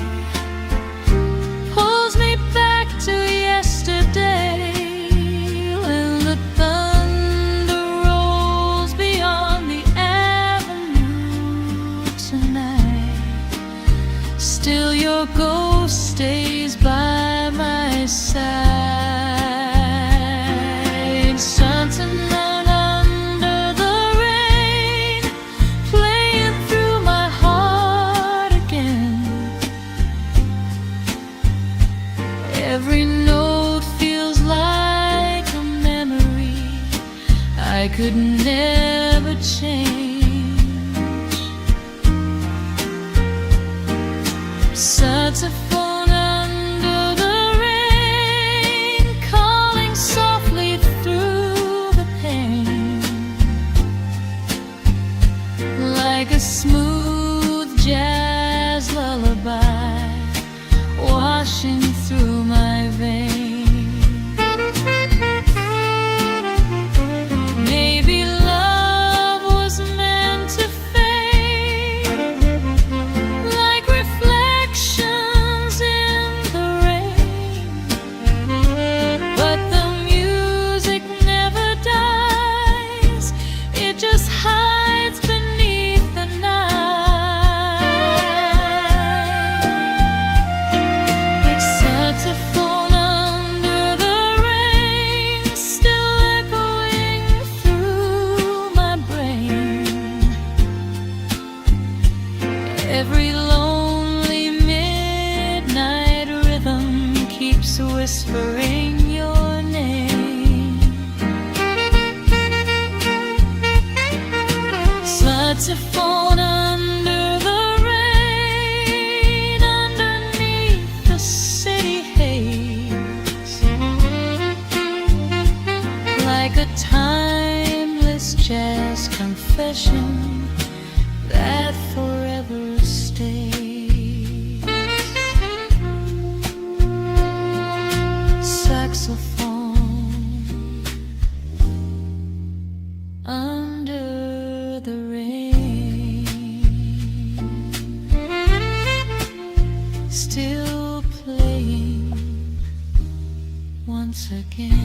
E: pulls me back to yesterday, when the thunder rolls beyond the avenue tonight. Still your ghost stays by my side. Sunset under the rain, playing through my heart again. Every note feels like a memory I could never change. Saxophone under the rain, calling softly through the pain, like a smooth jazz lullaby washing through my veins. Maybe love was meant to fade, like reflections in the rain. But the music never dies, it just hides beneath the night. Saxophone under the rain, still echoing through my brain. Every lonely midnight rhythm keeps whispering your name. Saxophone under the rain, underneath the city haze, like a timeless jazz confession that forever stays. Saxophone under the rain, still playing once again.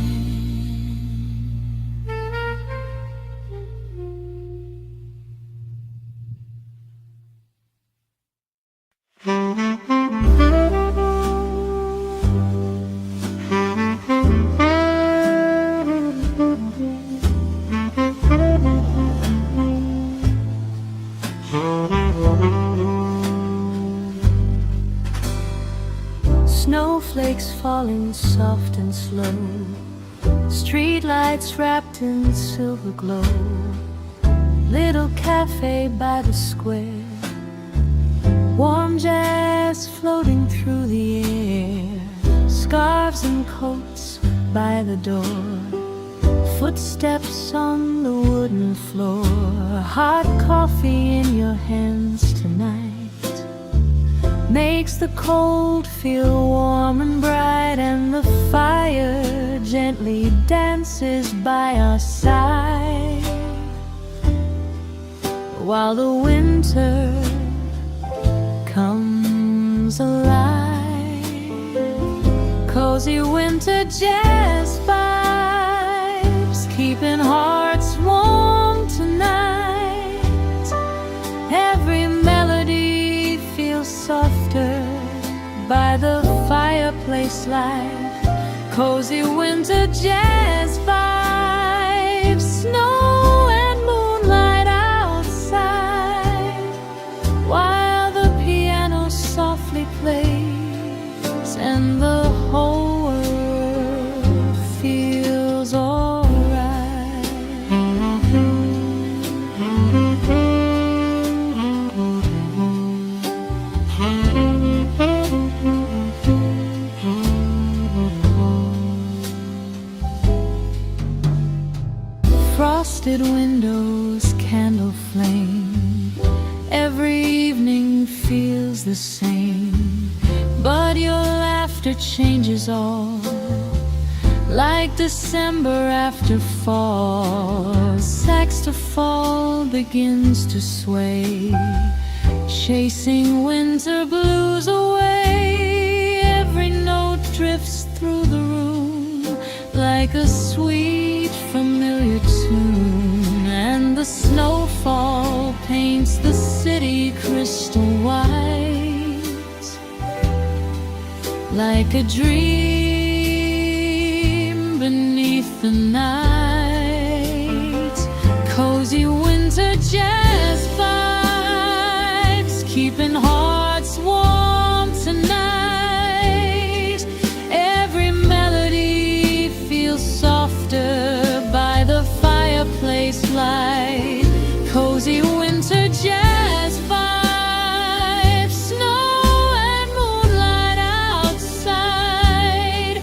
E: Snowflakes falling soft and slow, streetlights wrapped in silver glow, little cafe by the square, warm jazz floating through the air, scarves and coats by the door, footsteps on the wooden floor, hot coffee in your hands tonight makes the cold feel warm and bright, and the fire gently dances by our side, while the winter comes alive. Cozy winter jazz vibes, keeping hearts warm tonight. Every melody feels softer by the fireplace light. Cozy winter jazz vibes, snow and moonlight outside, while the piano softly plays and the whole world feels alright. Frosted windows, candle flame, every evening feels the same. changes all, like December after fall. Sax to fall begins to sway, chasing winter blues away. Every note drifts through the room like a sweet familiar tune, and the snowfall paints the city crystal white, like a dream beneath the night. Cozy winter jazz vibes, keeping hearts warm tonight. Every melody feels softer by the fireplace light. Cozy winter jazz vibes, snow and moonlight outside,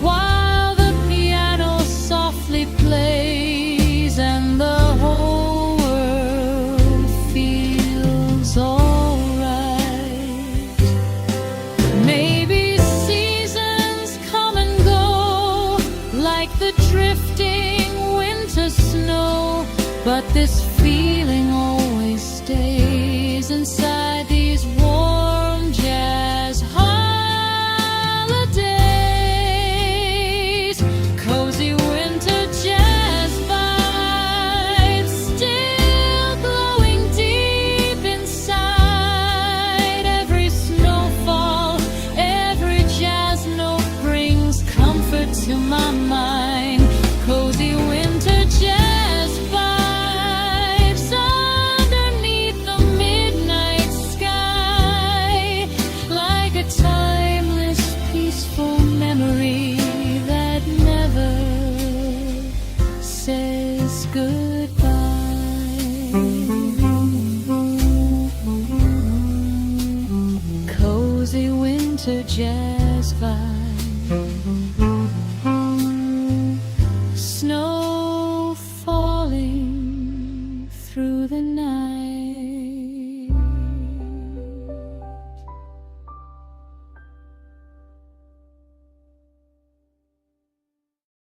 E: while the piano softly plays and the whole world feels alright. Maybe seasons come and go like the drifting winter snow, but this feeling always stays inside these warm jazz holidays. Cozy winter jazz vibes, still glowing deep inside. Every snowfall, every jazz note brings comfort to my